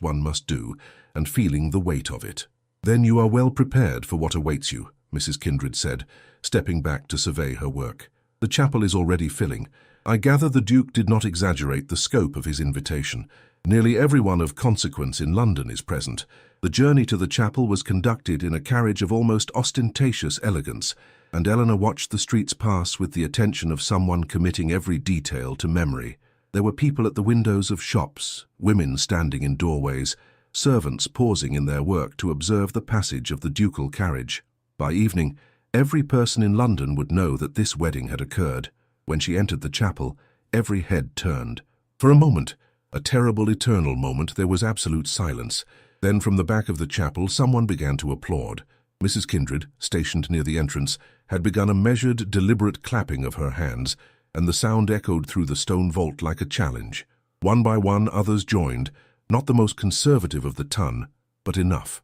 [SPEAKER 1] one must do and feeling the weight of it. "Then you are well prepared for what awaits you," Mrs. Kindred said, stepping back to survey her work. "The chapel is already filling. I gather the Duke did not exaggerate the scope of his invitation. Nearly everyone of consequence in London is present. The journey to the chapel was conducted in a carriage of almost ostentatious elegance, and Eleanor watched the streets pass with the attention of someone committing every detail to memory. There were people at the windows of shops, women standing in doorways, servants pausing in their work to observe the passage of the ducal carriage. By evening, every person in London would know that this wedding had occurred. When she entered the chapel, every head turned. For a moment, a terrible eternal moment, there was absolute silence. Then from the back of the chapel, someone began to applaud. Mrs. Kindred, stationed near the entrance, had begun a measured, deliberate clapping of her hands, and the sound echoed through the stone vault like a challenge. One by one, others joined, not the most conservative of the ton, but enough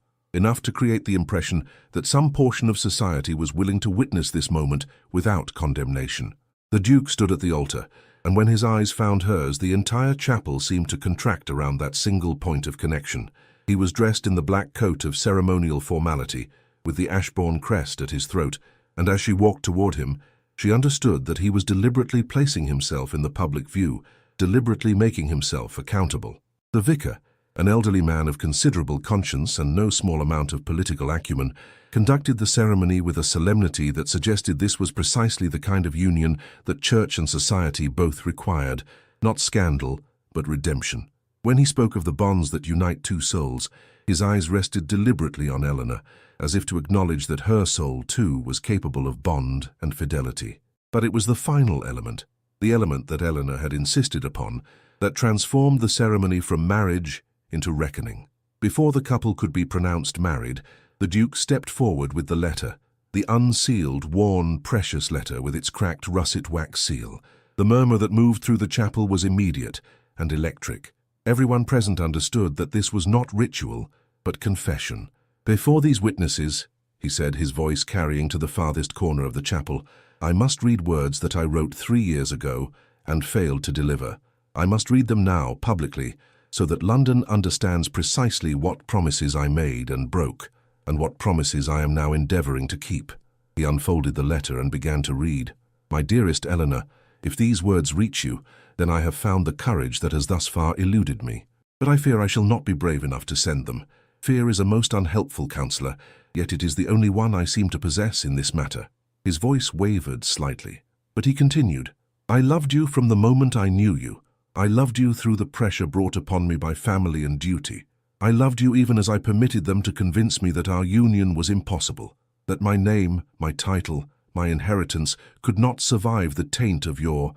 [SPEAKER 1] to create the impression that some portion of society was willing to witness this moment without condemnation. The Duke stood at the altar, and when his eyes found hers, the entire chapel seemed to contract around that single point of connection. He was dressed in the black coat of ceremonial formality, with the Ashbourne crest at his throat, and as she walked toward him, she understood that he was deliberately placing himself in the public view, deliberately making himself accountable. The vicar, an elderly man of considerable conscience and no small amount of political acumen, conducted the ceremony with a solemnity that suggested this was precisely the kind of union that church and society both required, not scandal, but redemption. When he spoke of the bonds that unite two souls, his eyes rested deliberately on Eleanor, as if to acknowledge that her soul, too, was capable of bond and fidelity. But it was the final element, the element that Eleanor had insisted upon, that transformed the ceremony from marriage into reckoning. Before the couple could be pronounced married, the Duke stepped forward with the letter, the unsealed, worn, precious letter with its cracked russet wax seal. The murmur that moved through the chapel was immediate and electric. Everyone present understood that this was not ritual, but confession. "Before these witnesses," he said, his voice carrying to the farthest corner of the chapel, "I must read words that I wrote 3 years ago and failed to deliver. I must read them now, publicly, so that London understands precisely what promises I made and broke, and what promises I am now endeavoring to keep." He unfolded the letter and began to read. "My dearest Eleanor, if these words reach you, then I have found the courage that has thus far eluded me. But I fear I shall not be brave enough to send them. Fear is a most unhelpful counselor, yet it is the only one I seem to possess in this matter." His voice wavered slightly, but he continued, "I loved you from the moment I knew you. I loved you through the pressure brought upon me by family and duty. I loved you even as I permitted them to convince me that our union was impossible, that my name, my title, my inheritance could not survive the taint of your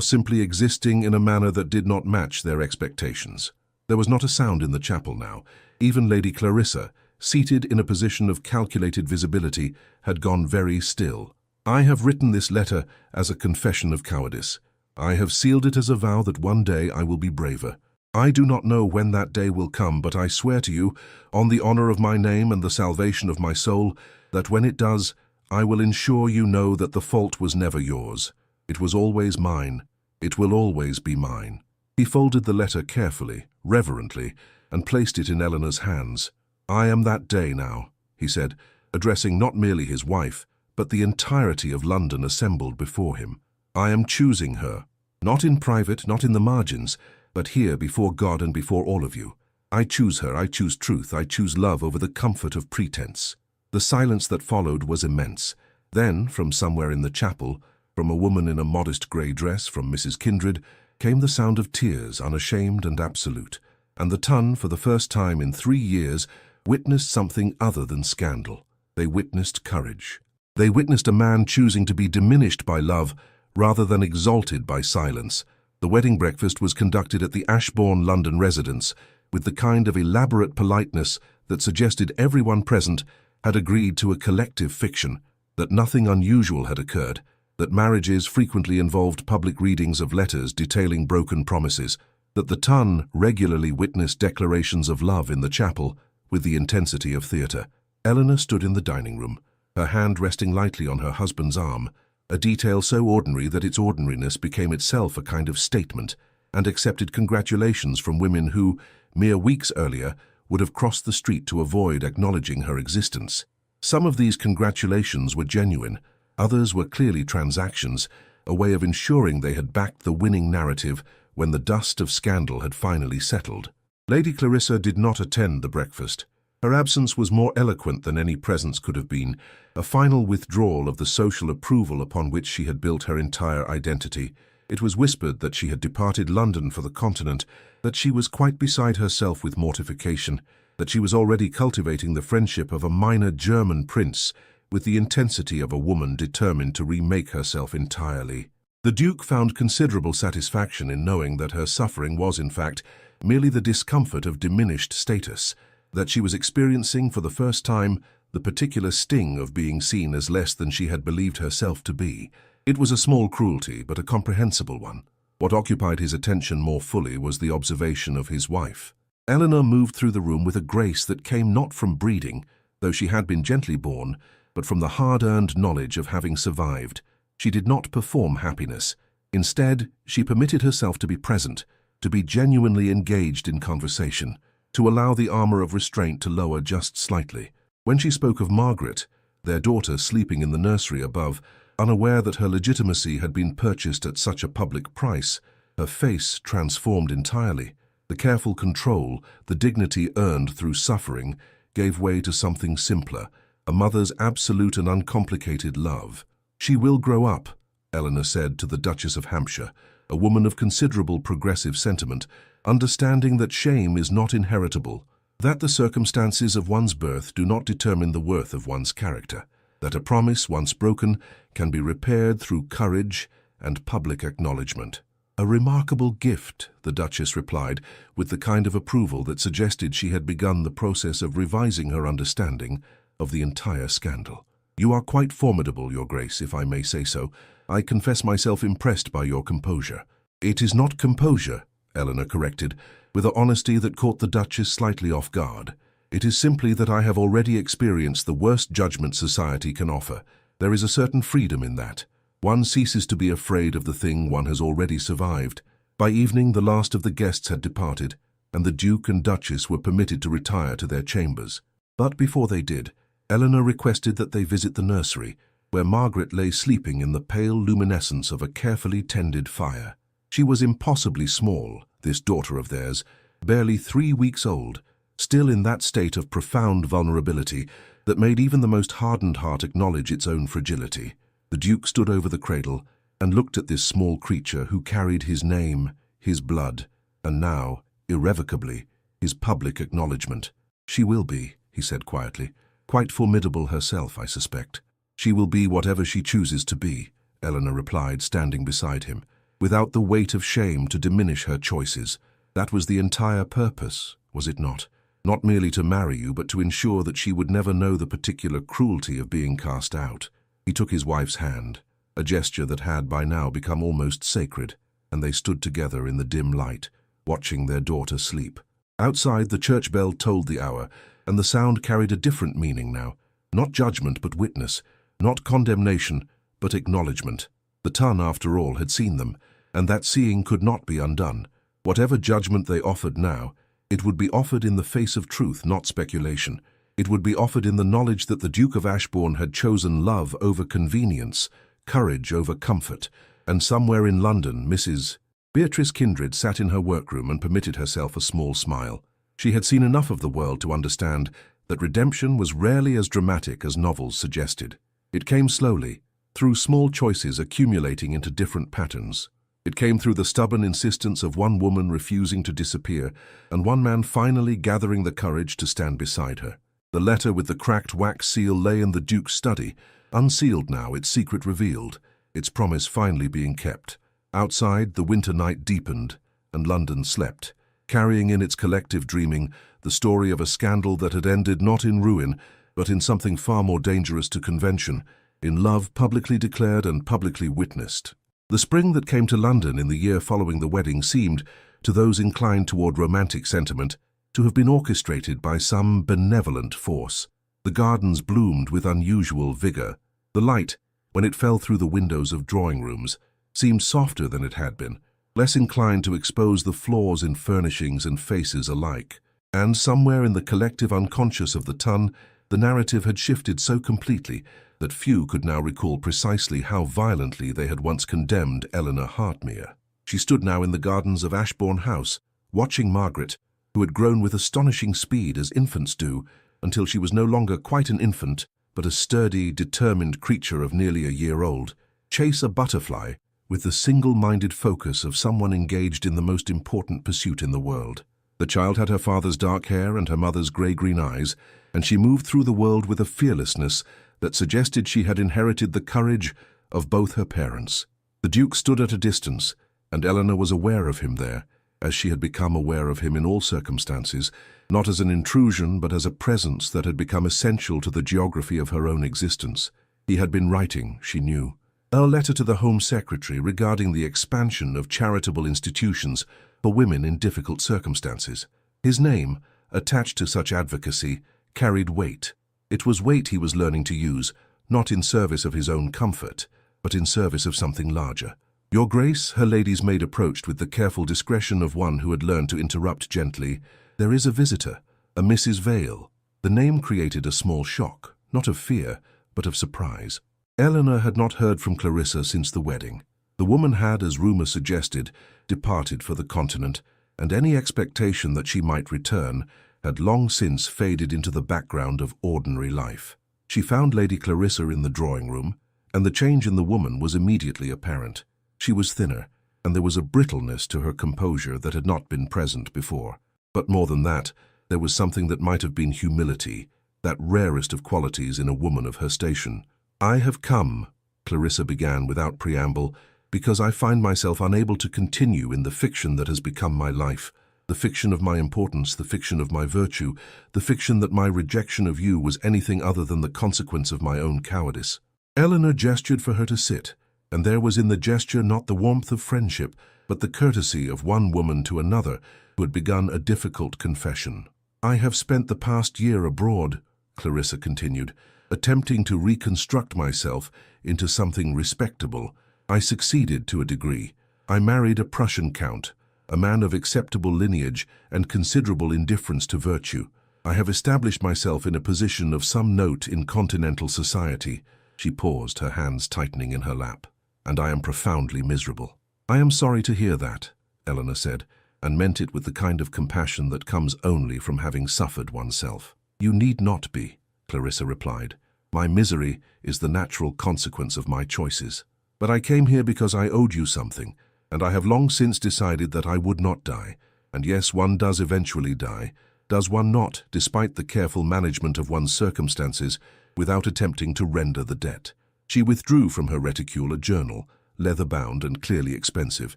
[SPEAKER 1] simply existing in a manner that did not match their expectations." There was not a sound in the chapel now. Even Lady Clarissa, seated in a position of calculated visibility, had gone very still. "I have written this letter as a confession of cowardice. I have sealed it as a vow that one day I will be braver. I do not know when that day will come, but I swear to you, on the honor of my name and the salvation of my soul, that when it does, I will ensure you know that the fault was never yours. It was always mine. It will always be mine." He folded the letter carefully, reverently, and placed it in Eleanor's hands. "I am that day now," he said, addressing not merely his wife, but the entirety of London assembled before him. "I am choosing her, not in private, not in the margins, but here before God and before all of you. I choose her, I choose truth, I choose love over the comfort of pretense." The silence that followed was immense. Then, from somewhere in the chapel, from a woman in a modest grey dress, from Mrs. Kindred, came the sound of tears, unashamed and absolute, and the ton, for the first time in 3 years, witnessed something other than scandal. They witnessed courage. They witnessed a man choosing to be diminished by love rather than exalted by silence. The wedding breakfast was conducted at the Ashbourne London residence, with the kind of elaborate politeness that suggested everyone present had agreed to a collective fiction, that nothing unusual had occurred, that marriages frequently involved public readings of letters detailing broken promises, that the ton regularly witnessed declarations of love in the chapel with the intensity of theatre. Eleanor stood in the dining room, her hand resting lightly on her husband's arm, a detail so ordinary that its ordinariness became itself a kind of statement, and accepted congratulations from women who, mere weeks earlier, would have crossed the street to avoid acknowledging her existence. Some of these congratulations were genuine, others were clearly transactions, a way of ensuring they had backed the winning narrative when the dust of scandal had finally settled. Lady Clarissa did not attend the breakfast. Her absence was more eloquent than any presence could have been, a final withdrawal of the social approval upon which she had built her entire identity. It was whispered that she had departed London for the continent, that she was quite beside herself with mortification, that she was already cultivating the friendship of a minor German prince with the intensity of a woman determined to remake herself entirely. The Duke found considerable satisfaction in knowing that her suffering was, in fact, merely the discomfort of diminished status, that she was experiencing for the first time the particular sting of being seen as less than she had believed herself to be. It was a small cruelty, but a comprehensible one. What occupied his attention more fully was the observation of his wife. Eleanor moved through the room with a grace that came not from breeding, though she had been gently born, but from the hard-earned knowledge of having survived. She did not perform happiness. Instead, she permitted herself to be present, to be genuinely engaged in conversation, to allow the armor of restraint to lower just slightly. When she spoke of Margaret, their daughter sleeping in the nursery above, unaware that her legitimacy had been purchased at such a public price, her face transformed entirely. The careful control, the dignity earned through suffering, gave way to something simpler, a mother's absolute and uncomplicated love. "She will grow up," Eleanor said to the Duchess of Hampshire, a woman of considerable progressive sentiment, understanding that shame is not inheritable, that the circumstances of one's birth do not determine the worth of one's character, that a promise once broken can be repaired through courage and public acknowledgement. "A remarkable gift," the Duchess replied, with the kind of approval that suggested she had begun the process of revising her understanding of the entire scandal. "You are quite formidable, Your Grace, if I may say so. I confess myself impressed by your composure." "It is not composure," Eleanor corrected, with an honesty that caught the Duchess slightly off guard. "It is simply that I have already experienced the worst judgment society can offer. There is a certain freedom in that. One ceases to be afraid of the thing one has already survived." By evening, the last of the guests had departed, and the Duke and Duchess were permitted to retire to their chambers. But before they did, Eleanor requested that they visit the nursery, where Margaret lay sleeping in the pale luminescence of a carefully tended fire. She was impossibly small, this daughter of theirs, barely 3 weeks old, still in that state of profound vulnerability that made even the most hardened heart acknowledge its own fragility. The Duke stood over the cradle and looked at this small creature who carried his name, his blood, and now, irrevocably, his public acknowledgement. "She will be," he said quietly, "quite formidable herself, I suspect." "She will be whatever she chooses to be," Eleanor replied, standing beside him, without the weight of shame to diminish her choices. "That was the entire purpose, was it not? Not merely to marry you, but to ensure that she would never know the particular cruelty of being cast out." He took his wife's hand, a gesture that had by now become almost sacred, and they stood together in the dim light, watching their daughter sleep. Outside, the church bell tolled the hour, and the sound carried a different meaning now. Not judgment, but witness. Not condemnation, but acknowledgement. The Ton, after all, had seen them, and that seeing could not be undone. Whatever judgment they offered now, it would be offered in the face of truth, not speculation. It would be offered in the knowledge that the Duke of Ashbourne had chosen love over convenience, courage over comfort, and somewhere in London, Mrs. Beatrice Kindred sat in her workroom and permitted herself a small smile. She had seen enough of the world to understand that redemption was rarely as dramatic as novels suggested. It came slowly, through small choices accumulating into different patterns. It came through the stubborn insistence of one woman refusing to disappear, and one man finally gathering the courage to stand beside her. The letter with the cracked wax seal lay in the Duke's study, unsealed now, its secret revealed, its promise finally being kept. Outside, the winter night deepened, and London slept, carrying in its collective dreaming the story of a scandal that had ended not in ruin, but in something far more dangerous to convention, in love publicly declared and publicly witnessed. The spring that came to London in the year following the wedding seemed, to those inclined toward romantic sentiment, to have been orchestrated by some benevolent force. The gardens bloomed with unusual vigor. The light, when it fell through the windows of drawing rooms, seemed softer than it had been, less inclined to expose the flaws in furnishings and faces alike. And somewhere in the collective unconscious of the ton, the narrative had shifted so completely that few could now recall precisely how violently they had once condemned Eleanor Hartmere. She stood now in the gardens of Ashbourne House, watching Margaret, who had grown with astonishing speed as infants do, until she was no longer quite an infant, but a sturdy, determined creature of nearly a year old, chase a butterfly with the single-minded focus of someone engaged in the most important pursuit in the world. The child had her father's dark hair and her mother's grey-green eyes, and she moved through the world with a fearlessness that suggested she had inherited the courage of both her parents. The Duke stood at a distance, and Eleanor was aware of him there, as she had become aware of him in all circumstances, not as an intrusion but as a presence that had become essential to the geography of her own existence. He had been writing, she knew, a letter to the Home Secretary regarding the expansion of charitable institutions for women in difficult circumstances. His name, attached to such advocacy, carried weight. It was weight he was learning to use, not in service of his own comfort, but in service of something larger. "Your Grace," her lady's maid approached with the careful discretion of one who had learned to interrupt gently, "there is a visitor, a Mrs. Vale." The name created a small shock, not of fear, but of surprise. Eleanor had not heard from Clarissa since the wedding. The woman had, as rumour suggested, departed for the continent, and any expectation that she might return had long since faded into the background of ordinary life. She found Lady Clarissa in the drawing-room, and the change in the woman was immediately apparent. She was thinner, and there was a brittleness to her composure that had not been present before. But more than that, there was something that might have been humility, that rarest of qualities in a woman of her station. "I have come," Clarissa began without preamble, "because I find myself unable to continue in the fiction that has become my life, the fiction of my importance, the fiction of my virtue, the fiction that my rejection of you was anything other than the consequence of my own cowardice." Eleanor gestured for her to sit, and there was in the gesture not the warmth of friendship, but the courtesy of one woman to another who had begun a difficult confession. "I have spent the past year abroad," Clarissa continued, "attempting to reconstruct myself into something respectable. I succeeded to a degree. I married a Prussian count, a man of acceptable lineage and considerable indifference to virtue. I have established myself in a position of some note in continental society." She paused, her hands tightening in her lap. "And I am profoundly miserable." "I am sorry to hear that," Eleanor said, and meant it with the kind of compassion that comes only from having suffered oneself. "You need not be," Clarissa replied. "My misery is the natural consequence of my choices. But I came here because I owed you something, and I have long since decided that I would not die. And yes, one does eventually die, does one not, despite the careful management of one's circumstances, without attempting to render the debt." She withdrew from her reticule a journal, leather-bound and clearly expensive,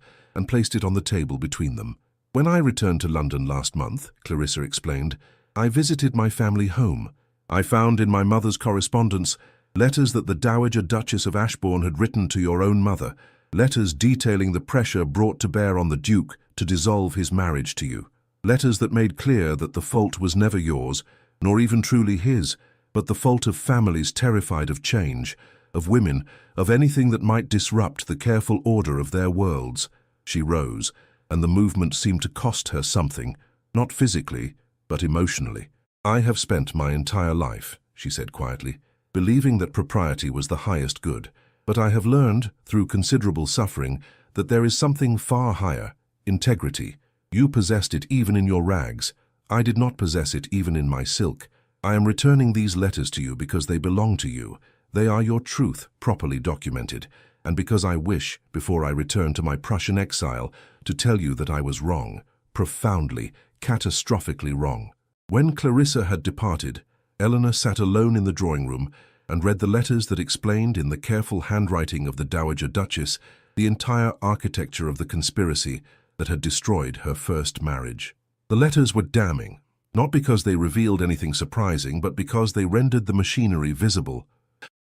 [SPEAKER 1] and placed it on the table between them. "When I returned to London last month," Clarissa explained, "I visited my family home. I found in my mother's correspondence letters that the Dowager Duchess of Ashbourne had written to your own mother, letters detailing the pressure brought to bear on the Duke to dissolve his marriage to you. Letters that made clear that the fault was never yours, nor even truly his, but the fault of families terrified of change, of women, of anything that might disrupt the careful order of their worlds." She rose, and the movement seemed to cost her something, not physically, but emotionally. "I have spent my entire life," she said quietly, "believing that propriety was the highest good, but I have learned, through considerable suffering, that there is something far higher, integrity. You possessed it even in your rags. I did not possess it even in my silk. I am returning these letters to you because they belong to you. They are your truth, properly documented, and because I wish, before I return to my Prussian exile, to tell you that I was wrong, profoundly, catastrophically wrong." When Clarissa had departed, Eleanor sat alone in the drawing-room and read the letters that explained, in the careful handwriting of the Dowager Duchess, the entire architecture of the conspiracy that had destroyed her first marriage. The letters were damning, not because they revealed anything surprising, but because they rendered the machinery visible.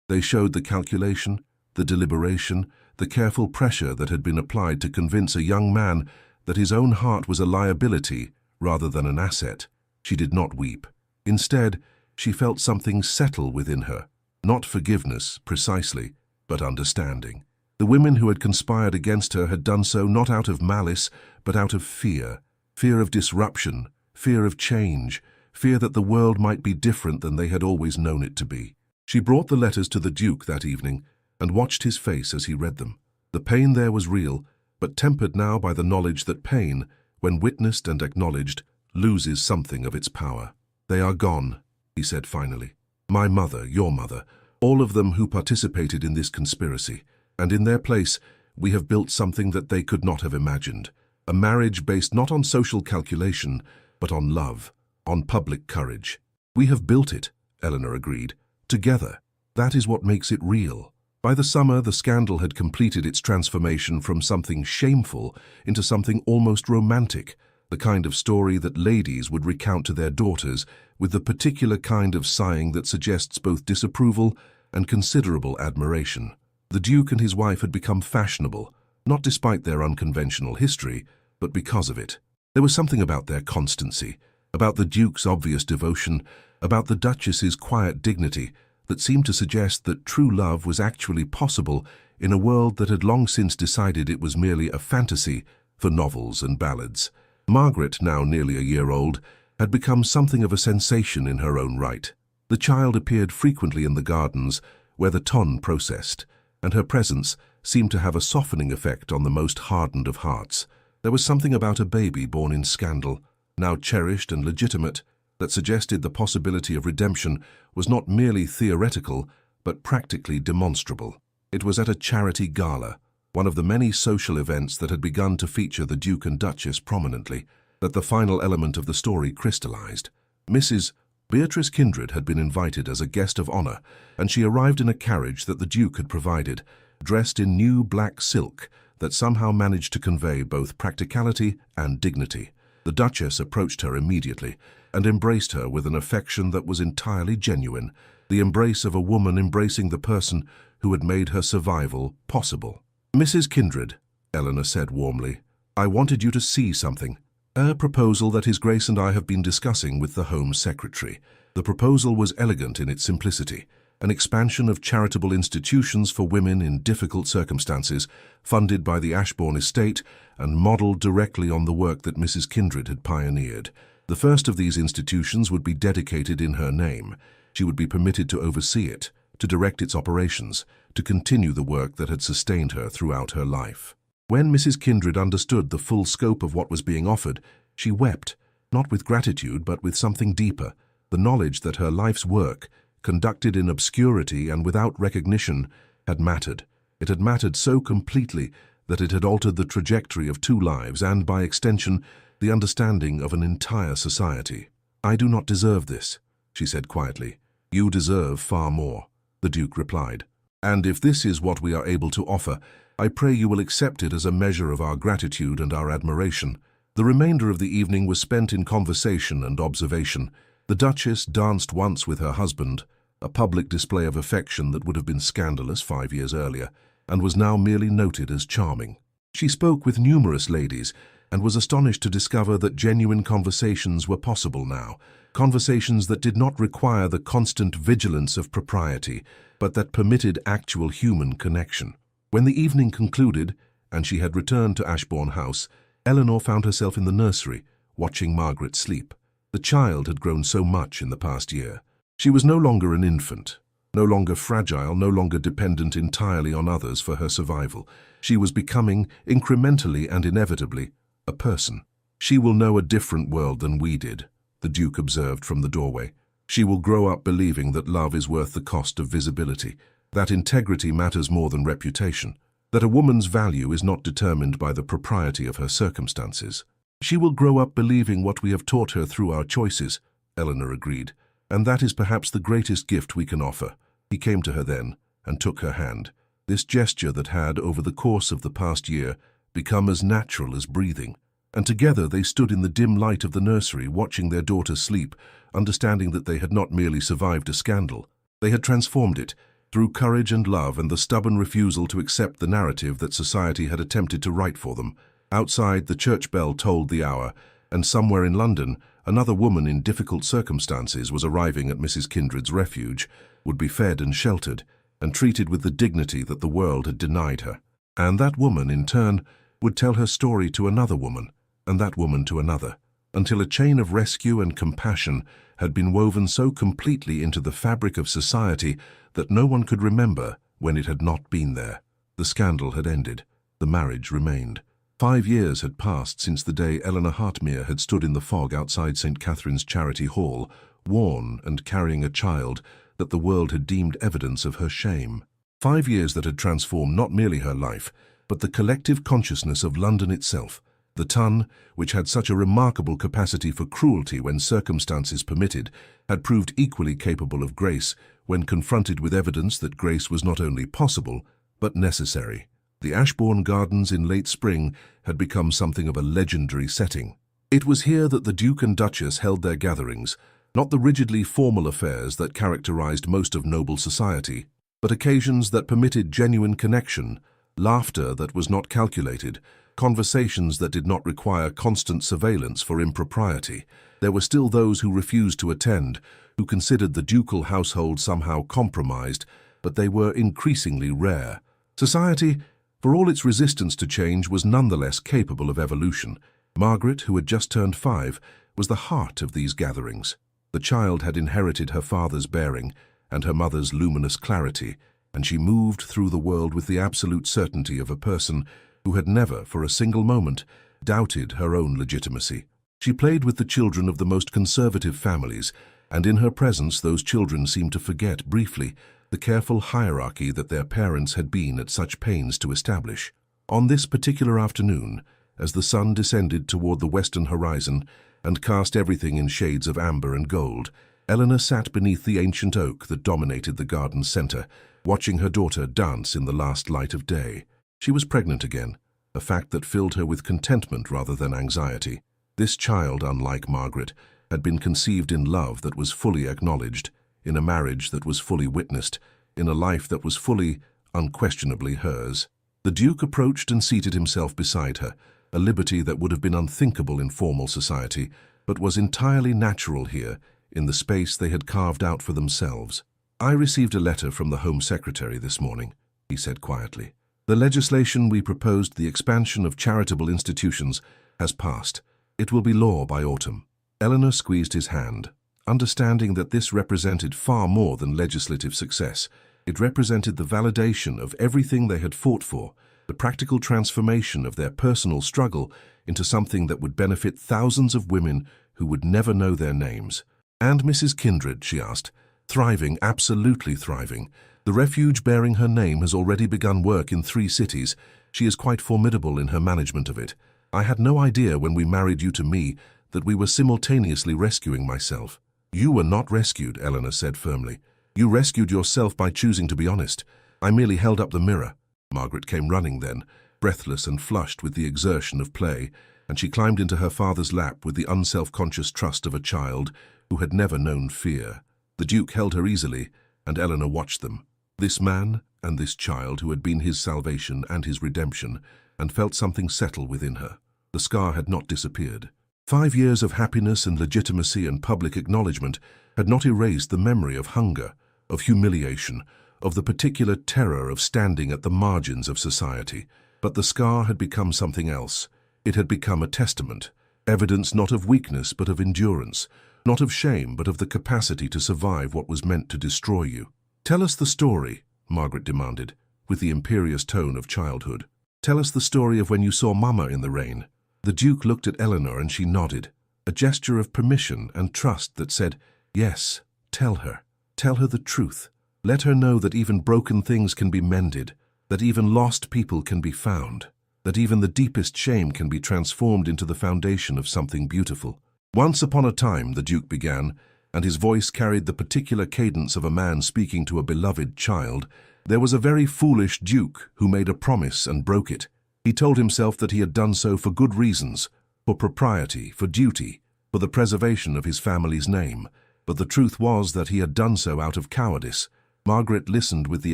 [SPEAKER 1] They showed the calculation, the deliberation, the careful pressure that had been applied to convince a young man that his own heart was a liability rather than an asset. She did not weep. Instead, she felt something settle within her. Not forgiveness, precisely, but understanding. The women who had conspired against her had done so not out of malice, but out of fear. Fear of disruption, fear of change, fear that the world might be different than they had always known it to be. She brought the letters to the Duke that evening and watched his face as he read them. The pain there was real, but tempered now by the knowledge that pain, when witnessed and acknowledged, loses something of its power. "They are gone," he said finally. "My mother, your mother, all of them who participated in this conspiracy. And in their place, we have built something that they could not have imagined. A marriage based not on social calculation, but on love, on public courage." "We have built it," Eleanor agreed. "Together. That is what makes it real." By the summer, the scandal had completed its transformation from something shameful into something almost romantic, the kind of story that ladies would recount to their daughters, with the particular kind of sighing that suggests both disapproval and considerable admiration. The Duke and his wife had become fashionable, not despite their unconventional history, but because of it. There was something about their constancy, about the Duke's obvious devotion, about the Duchess's quiet dignity, that seemed to suggest that true love was actually possible in a world that had long since decided it was merely a fantasy for novels and ballads. Margaret, now nearly a year old, had become something of a sensation in her own right. The child appeared frequently in the gardens where the ton processed, and her presence seemed to have a softening effect on the most hardened of hearts. There was something about a baby born in scandal, now cherished and legitimate, that suggested the possibility of redemption was not merely theoretical, but practically demonstrable. It was at a charity gala, one of the many social events that had begun to feature the Duke and Duchess prominently, that the final element of the story crystallized. Mrs. Beatrice Kindred had been invited as a guest of honor, and she arrived in a carriage that the Duke had provided, dressed in new black silk that somehow managed to convey both practicality and dignity. The Duchess approached her immediately and embraced her with an affection that was entirely genuine, the embrace of a woman embracing the person who had made her survival possible. "Mrs. Kindred," Eleanor said warmly, "I wanted you to see something. A proposal that His Grace and I have been discussing with the Home Secretary. The proposal was elegant in its simplicity, an expansion of charitable institutions for women in difficult circumstances, funded by the Ashbourne estate and modelled directly on the work that Mrs. Kindred had pioneered. The first of these institutions would be dedicated in her name. She would be permitted to oversee it, to direct its operations, to continue the work that had sustained her throughout her life." When Mrs. Kindred understood the full scope of what was being offered, she wept, not with gratitude but with something deeper, the knowledge that her life's work, conducted in obscurity and without recognition, had mattered. It had mattered so completely that it had altered the trajectory of two lives and, by extension, the understanding of an entire society. "I do not deserve this," she said quietly. "You deserve far more," the Duke replied. "And if this is what we are able to offer, I pray you will accept it as a measure of our gratitude and our admiration." The remainder of the evening was spent in conversation and observation. The Duchess danced once with her husband, a public display of affection that would have been scandalous 5 years earlier, and was now merely noted as charming. She spoke with numerous ladies, and was astonished to discover that genuine conversations were possible now, conversations that did not require the constant vigilance of propriety, but that permitted actual human connection. When the evening concluded, and she had returned to Ashbourne House, Eleanor found herself in the nursery, watching Margaret sleep. The child had grown so much in the past year. She was no longer an infant, no longer fragile, no longer dependent entirely on others for her survival. She was becoming, incrementally and inevitably, a person. "She will know a different world than we did," the Duke observed from the doorway. "She will grow up believing that love is worth the cost of visibility, that integrity matters more than reputation, that a woman's value is not determined by the propriety of her circumstances. She will grow up believing what we have taught her through our choices," Eleanor agreed, "and that is perhaps the greatest gift we can offer." He came to her then and took her hand. This gesture that had, over the course of the past year, become as natural as breathing. And together they stood in the dim light of the nursery, watching their daughter sleep, understanding that they had not merely survived a scandal. They had transformed it, through courage and love and the stubborn refusal to accept the narrative that society had attempted to write for them. Outside, the church bell tolled the hour, and somewhere in London, another woman in difficult circumstances was arriving at Mrs. Kindred's refuge, would be fed and sheltered, and treated with the dignity that the world had denied her. And that woman, in turn, would tell her story to another woman, and that woman to another, until a chain of rescue and compassion had been woven so completely into the fabric of society that no one could remember when it had not been there. The scandal had ended. The marriage remained. 5 years had passed since the day Eleanor Hartmere had stood in the fog outside St. Catherine's Charity Hall, worn and carrying a child that the world had deemed evidence of her shame. 5 years that had transformed not merely her life, but the collective consciousness of London itself. The Ton, which had such a remarkable capacity for cruelty when circumstances permitted, had proved equally capable of grace when confronted with evidence that grace was not only possible, but necessary. The Ashbourne Gardens in late spring had become something of a legendary setting. It was here that the Duke and Duchess held their gatherings, not the rigidly formal affairs that characterized most of noble society, but occasions that permitted genuine connection, laughter that was not calculated, conversations that did not require constant surveillance for impropriety. There were still those who refused to attend, who considered the ducal household somehow compromised, but they were increasingly rare. Society, for all its resistance to change, was nonetheless capable of evolution. Margaret, who had just turned 5, was the heart of these gatherings. The child had inherited her father's bearing and her mother's luminous clarity, and she moved through the world with the absolute certainty of a person who had never, for a single moment, doubted her own legitimacy. She played with the children of the most conservative families, and in her presence those children seemed to forget briefly the careful hierarchy that their parents had been at such pains to establish. On this particular afternoon, as the sun descended toward the western horizon and cast everything in shades of amber and gold, Eleanor sat beneath the ancient oak that dominated the garden's center, watching her daughter dance in the last light of day. She was pregnant again, a fact that filled her with contentment rather than anxiety. This child, unlike Margaret, had been conceived in love that was fully acknowledged, in a marriage that was fully witnessed, in a life that was fully, unquestionably hers. The Duke approached and seated himself beside her, a liberty that would have been unthinkable in formal society, but was entirely natural here, in the space they had carved out for themselves. "I received a letter from the Home Secretary this morning," he said quietly. "The legislation we proposed, the expansion of charitable institutions, has passed. It will be law by autumn." Eleanor squeezed his hand, understanding that this represented far more than legislative success. It represented the validation of everything they had fought for, the practical transformation of their personal struggle into something that would benefit thousands of women who would never know their names. "And Mrs. Kindred," she asked, "thriving, absolutely thriving. The refuge bearing her name has already begun work in 3 cities. She is quite formidable in her management of it. I had no idea when we married you to me that we were simultaneously rescuing myself." "You were not rescued," Eleanor said firmly. "You rescued yourself by choosing to be honest. I merely held up the mirror." Margaret came running then, breathless and flushed with the exertion of play, and she climbed into her father's lap with the unself-conscious trust of a child who had never known fear. The Duke held her easily, and Eleanor watched them. This man and this child who had been his salvation and his redemption, and felt something settle within her. The scar had not disappeared. 5 years of happiness and legitimacy and public acknowledgement had not erased the memory of hunger, of humiliation, of the particular terror of standing at the margins of society. But the scar had become something else. It had become a testament, evidence not of weakness but of endurance, not of shame but of the capacity to survive what was meant to destroy you. "Tell us the story," Margaret demanded, with the imperious tone of childhood. "Tell us the story of when you saw Mama in the rain." The Duke looked at Eleanor and she nodded, a gesture of permission and trust that said, "Yes, tell her. Tell her the truth. Let her know that even broken things can be mended, that even lost people can be found, that even the deepest shame can be transformed into the foundation of something beautiful." "Once upon a time," the Duke began, and his voice carried the particular cadence of a man speaking to a beloved child, "there was a very foolish duke who made a promise and broke it. He told himself that he had done so for good reasons, for propriety, for duty, for the preservation of his family's name, but the truth was that he had done so out of cowardice." Margaret listened with the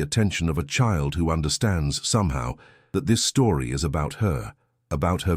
[SPEAKER 1] attention of a child who understands, somehow, that this story is about her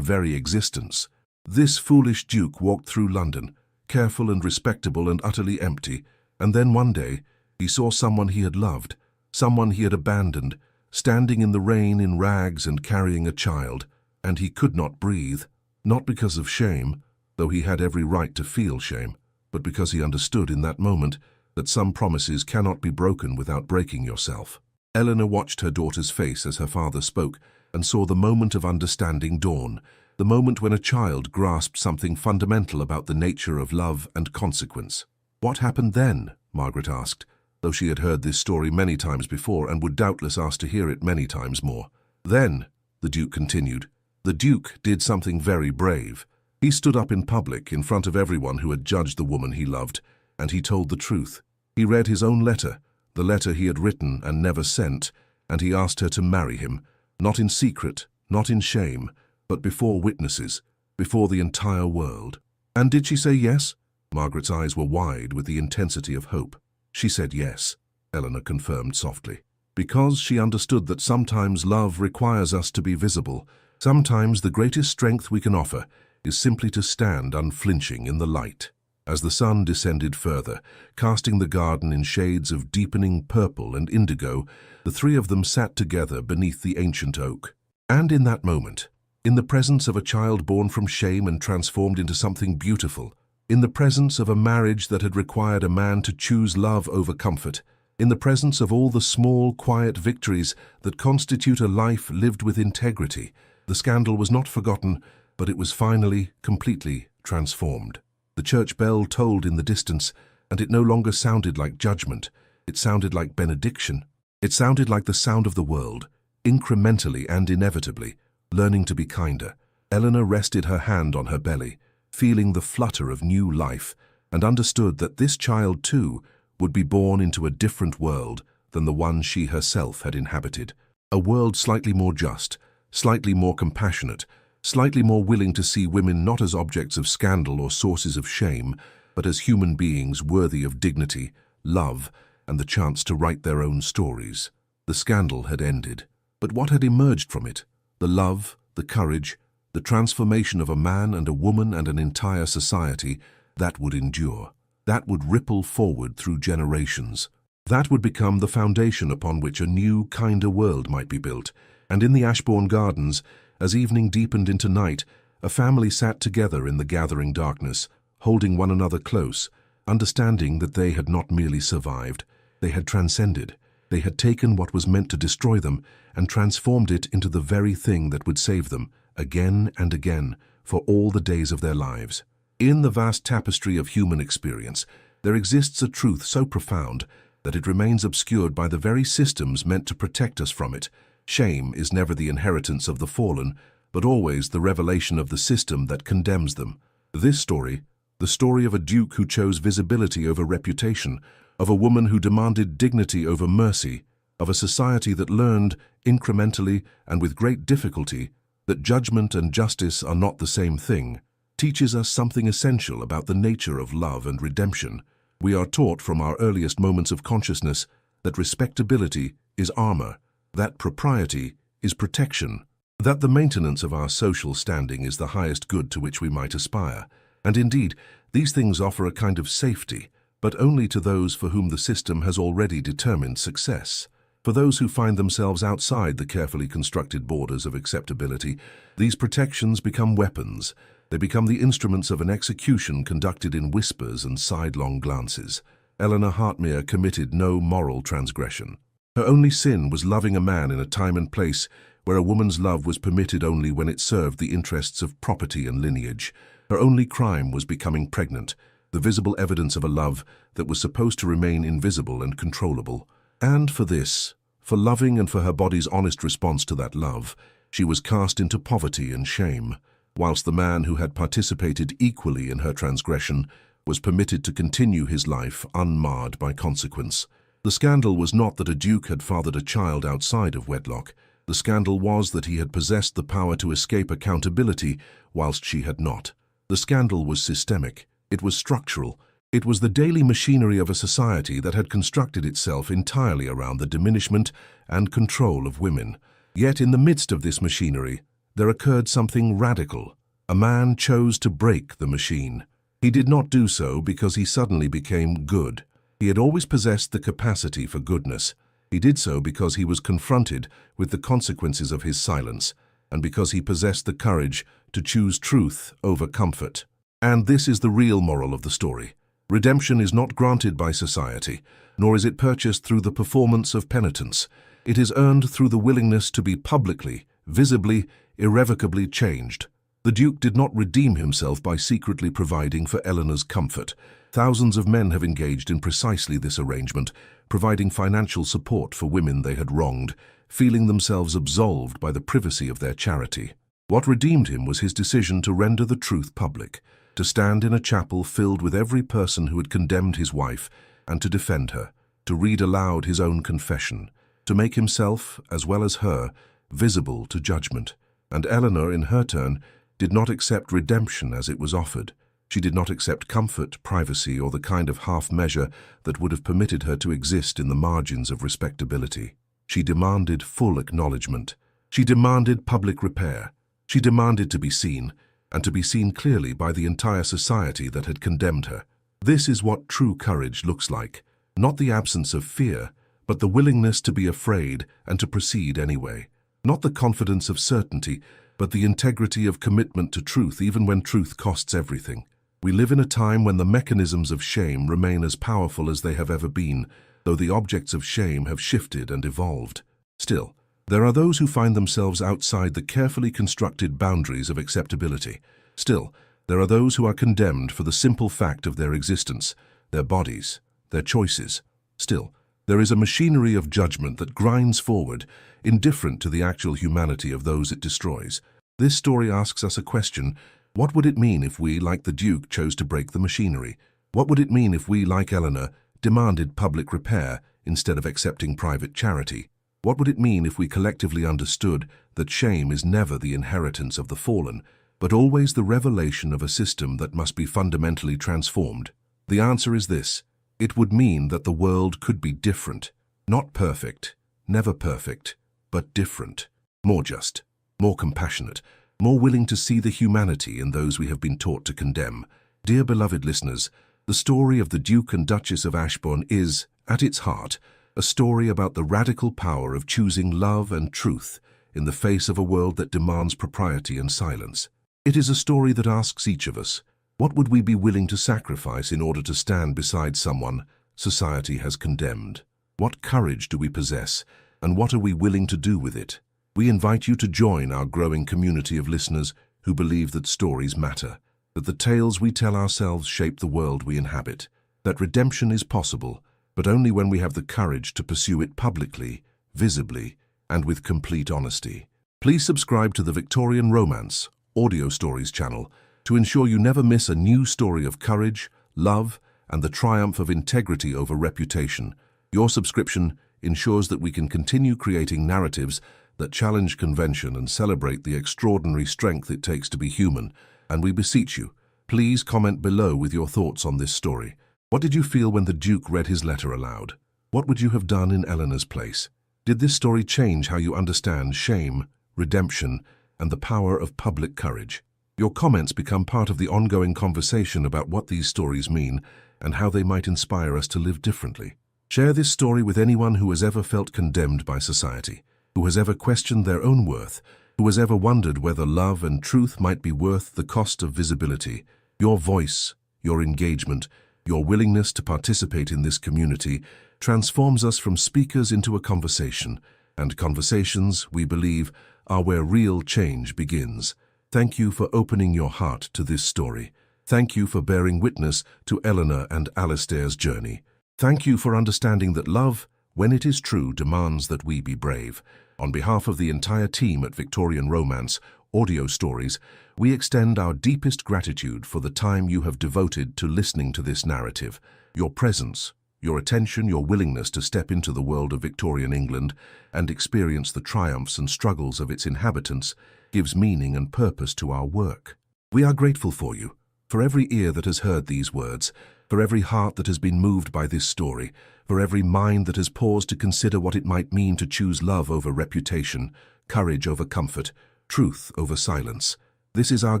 [SPEAKER 1] very existence. This foolish duke walked through London. careful and respectable and utterly empty, and then one day he saw someone he had loved, someone he had abandoned, standing in the rain in rags and carrying a child, and he could not breathe, not because of shame, though he had every right to feel shame, but because he understood in that moment that some promises cannot be broken without breaking yourself. Eleanor watched her daughter's face as her father spoke and saw the moment of understanding dawn, the moment when a child grasped something fundamental about the nature of love and consequence. "What happened then?" Margaret asked, though she had heard this story many times before and would doubtless ask to hear it many times more. "Then," the Duke continued, "the Duke did something very brave. He stood up in public in front of everyone who had judged the woman he loved, and he told the truth. He read his own letter, the letter he had written and never sent, and he asked her to marry him, not in secret, not in shame, but before witnesses, before the entire world." "And did she say yes?" Margaret's eyes were wide with the intensity of hope. "She said yes," Eleanor confirmed softly, "because she understood that sometimes love requires us to be visible. Sometimes the greatest strength we can offer is simply to stand unflinching in the light." As the sun descended further, casting the garden in shades of deepening purple and indigo, the three of them sat together beneath the ancient oak. And in that moment, in the presence of a child born from shame and transformed into something beautiful, in the presence of a marriage that had required a man to choose love over comfort, in the presence of all the small, quiet victories that constitute a life lived with integrity, the scandal was not forgotten, but it was finally, completely transformed. The church bell tolled in the distance, and it no longer sounded like judgment. It sounded like benediction. It sounded like the sound of the world, incrementally and inevitably, learning to be kinder. Eleanor rested her hand on her belly, feeling the flutter of new life, and understood that this child, too, would be born into a different world than the one she herself had inhabited. A world slightly more just, slightly more compassionate, slightly more willing to see women not as objects of scandal or sources of shame, but as human beings worthy of dignity, love, and the chance to write their own stories. The scandal had ended, but what had emerged from it? The love, the courage, the transformation of a man and a woman and an entire society, that would endure. That would ripple forward through generations. That would become the foundation upon which a new, kinder world might be built. And in the Ashbourne Gardens, as evening deepened into night, a family sat together in the gathering darkness, holding one another close, understanding that they had not merely survived, they had transcended. They had taken what was meant to destroy them and transformed it into the very thing that would save them, again and again, for all the days of their lives. In the vast tapestry of human experience, there exists a truth so profound that it remains obscured by the very systems meant to protect us from it. Shame is never the inheritance of the fallen, but always the revelation of the system that condemns them. This story, the story of a duke who chose visibility over reputation, of a woman who demanded dignity over mercy, of a society that learned, incrementally and with great difficulty, that judgment and justice are not the same thing, teaches us something essential about the nature of love and redemption. We are taught from our earliest moments of consciousness that respectability is armor, that propriety is protection, that the maintenance of our social standing is the highest good to which we might aspire. And indeed, these things offer a kind of safety, but only to those for whom the system has already determined success. For those who find themselves outside the carefully constructed borders of acceptability, these protections become weapons. They become the instruments of an execution conducted in whispers and sidelong glances. Eleanor Hartmere committed no moral transgression. Her only sin was loving a man in a time and place where a woman's love was permitted only when it served the interests of property and lineage. Her only crime was becoming pregnant, the visible evidence of a love that was supposed to remain invisible and controllable. And for this, for loving and for her body's honest response to that love, she was cast into poverty and shame, whilst the man who had participated equally in her transgression was permitted to continue his life unmarred by consequence. The scandal was not that a duke had fathered a child outside of wedlock. The scandal was that he had possessed the power to escape accountability whilst she had not. The scandal was systemic. It was structural. It was the daily machinery of a society that had constructed itself entirely around the diminishment and control of women. Yet in the midst of this machinery, there occurred something radical. A man chose to break the machine. He did not do so because he suddenly became good. He had always possessed the capacity for goodness. He did so because he was confronted with the consequences of his silence, and because he possessed the courage to choose truth over comfort. And this is the real moral of the story. Redemption is not granted by society, nor is it purchased through the performance of penitence. It is earned through the willingness to be publicly, visibly, irrevocably changed. The Duke did not redeem himself by secretly providing for Eleanor's comfort. Thousands of men have engaged in precisely this arrangement, providing financial support for women they had wronged, feeling themselves absolved by the privacy of their charity. What redeemed him was his decision to render the truth public, to stand in a chapel filled with every person who had condemned his wife, and to defend her, to read aloud his own confession, to make himself, as well as her, visible to judgment. And Eleanor, in her turn, did not accept redemption as it was offered. She did not accept comfort, privacy, or the kind of half-measure that would have permitted her to exist in the margins of respectability. She demanded full acknowledgement. She demanded public repair. She demanded to be seen, and to be seen clearly by the entire society that had condemned her. This is what true courage looks like. Not the absence of fear, but the willingness to be afraid and to proceed anyway. Not the confidence of certainty, but the integrity of commitment to truth even when truth costs everything. We live in a time when the mechanisms of shame remain as powerful as they have ever been, though the objects of shame have shifted and evolved. Still, there are those who find themselves outside the carefully constructed boundaries of acceptability. Still, there are those who are condemned for the simple fact of their existence, their bodies, their choices. Still, there is a machinery of judgment that grinds forward, indifferent to the actual humanity of those it destroys. This story asks us a question: what would it mean if we, like the Duke, chose to break the machinery? What would it mean if we, like Eleanor, demanded public repair instead of accepting private charity? What would it mean if we collectively understood that shame is never the inheritance of the fallen, but always the revelation of a system that must be fundamentally transformed? The answer is this: it would mean that the world could be different. Not perfect, never perfect, but different. More just, more compassionate, more willing to see the humanity in those we have been taught to condemn. Dear beloved listeners, the story of the Duke and Duchess of Ashbourne is, at its heart, a story about the radical power of choosing love and truth in the face of a world that demands propriety and silence. It is a story that asks each of us, what would we be willing to sacrifice in order to stand beside someone society has condemned? What courage do we possess, and what are we willing to do with it? We invite you to join our growing community of listeners who believe that stories matter, that the tales we tell ourselves shape the world we inhabit, that redemption is possible, but only when we have the courage to pursue it publicly, visibly, and with complete honesty. Please subscribe to the Victorian Romance Audio Stories channel to ensure you never miss a new story of courage, love, and the triumph of integrity over reputation. Your subscription ensures that we can continue creating narratives that challenge convention and celebrate the extraordinary strength it takes to be human. And we beseech you, please comment below with your thoughts on this story. What did you feel when the Duke read his letter aloud? What would you have done in Eleanor's place? Did this story change how you understand shame, redemption, and the power of public courage? Your comments become part of the ongoing conversation about what these stories mean and how they might inspire us to live differently. Share this story with anyone who has ever felt condemned by society, who has ever questioned their own worth, who has ever wondered whether love and truth might be worth the cost of visibility. Your voice, your engagement, your willingness to participate in this community transforms us from speakers into a conversation, and conversations, we believe, are where real change begins. Thank you for opening your heart to this story. Thank you for bearing witness to Eleanor and Alistair's journey. Thank you for understanding that love, when it is true, demands that we be brave. On behalf of the entire team at Victorian Romance Audio Stories, we extend our deepest gratitude for the time you have devoted to listening to this narrative. Your presence, your attention, your willingness to step into the world of Victorian England and experience the triumphs and struggles of its inhabitants gives meaning and purpose to our work. We are grateful for you, for every ear that has heard these words, for every heart that has been moved by this story, for every mind that has paused to consider what it might mean to choose love over reputation, courage over comfort, truth over silence. This is our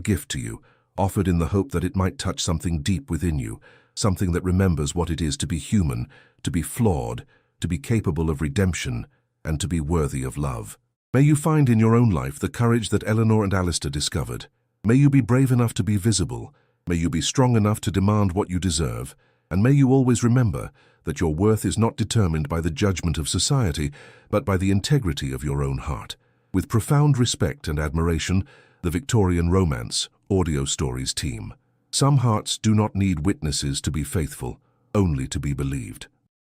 [SPEAKER 1] gift to you, offered in the hope that it might touch something deep within you, something that remembers what it is to be human, to be flawed, to be capable of redemption, and to be worthy of love. May you find in your own life the courage that Eleanor and Alistair discovered. May you be brave enough to be visible. May you be strong enough to demand what you deserve. And may you always remember that your worth is not determined by the judgment of society, but by the integrity of your own heart. With profound respect and admiration, the Victorian Romance Audio Stories team. Some hearts do not need witnesses to be faithful, only to be believed.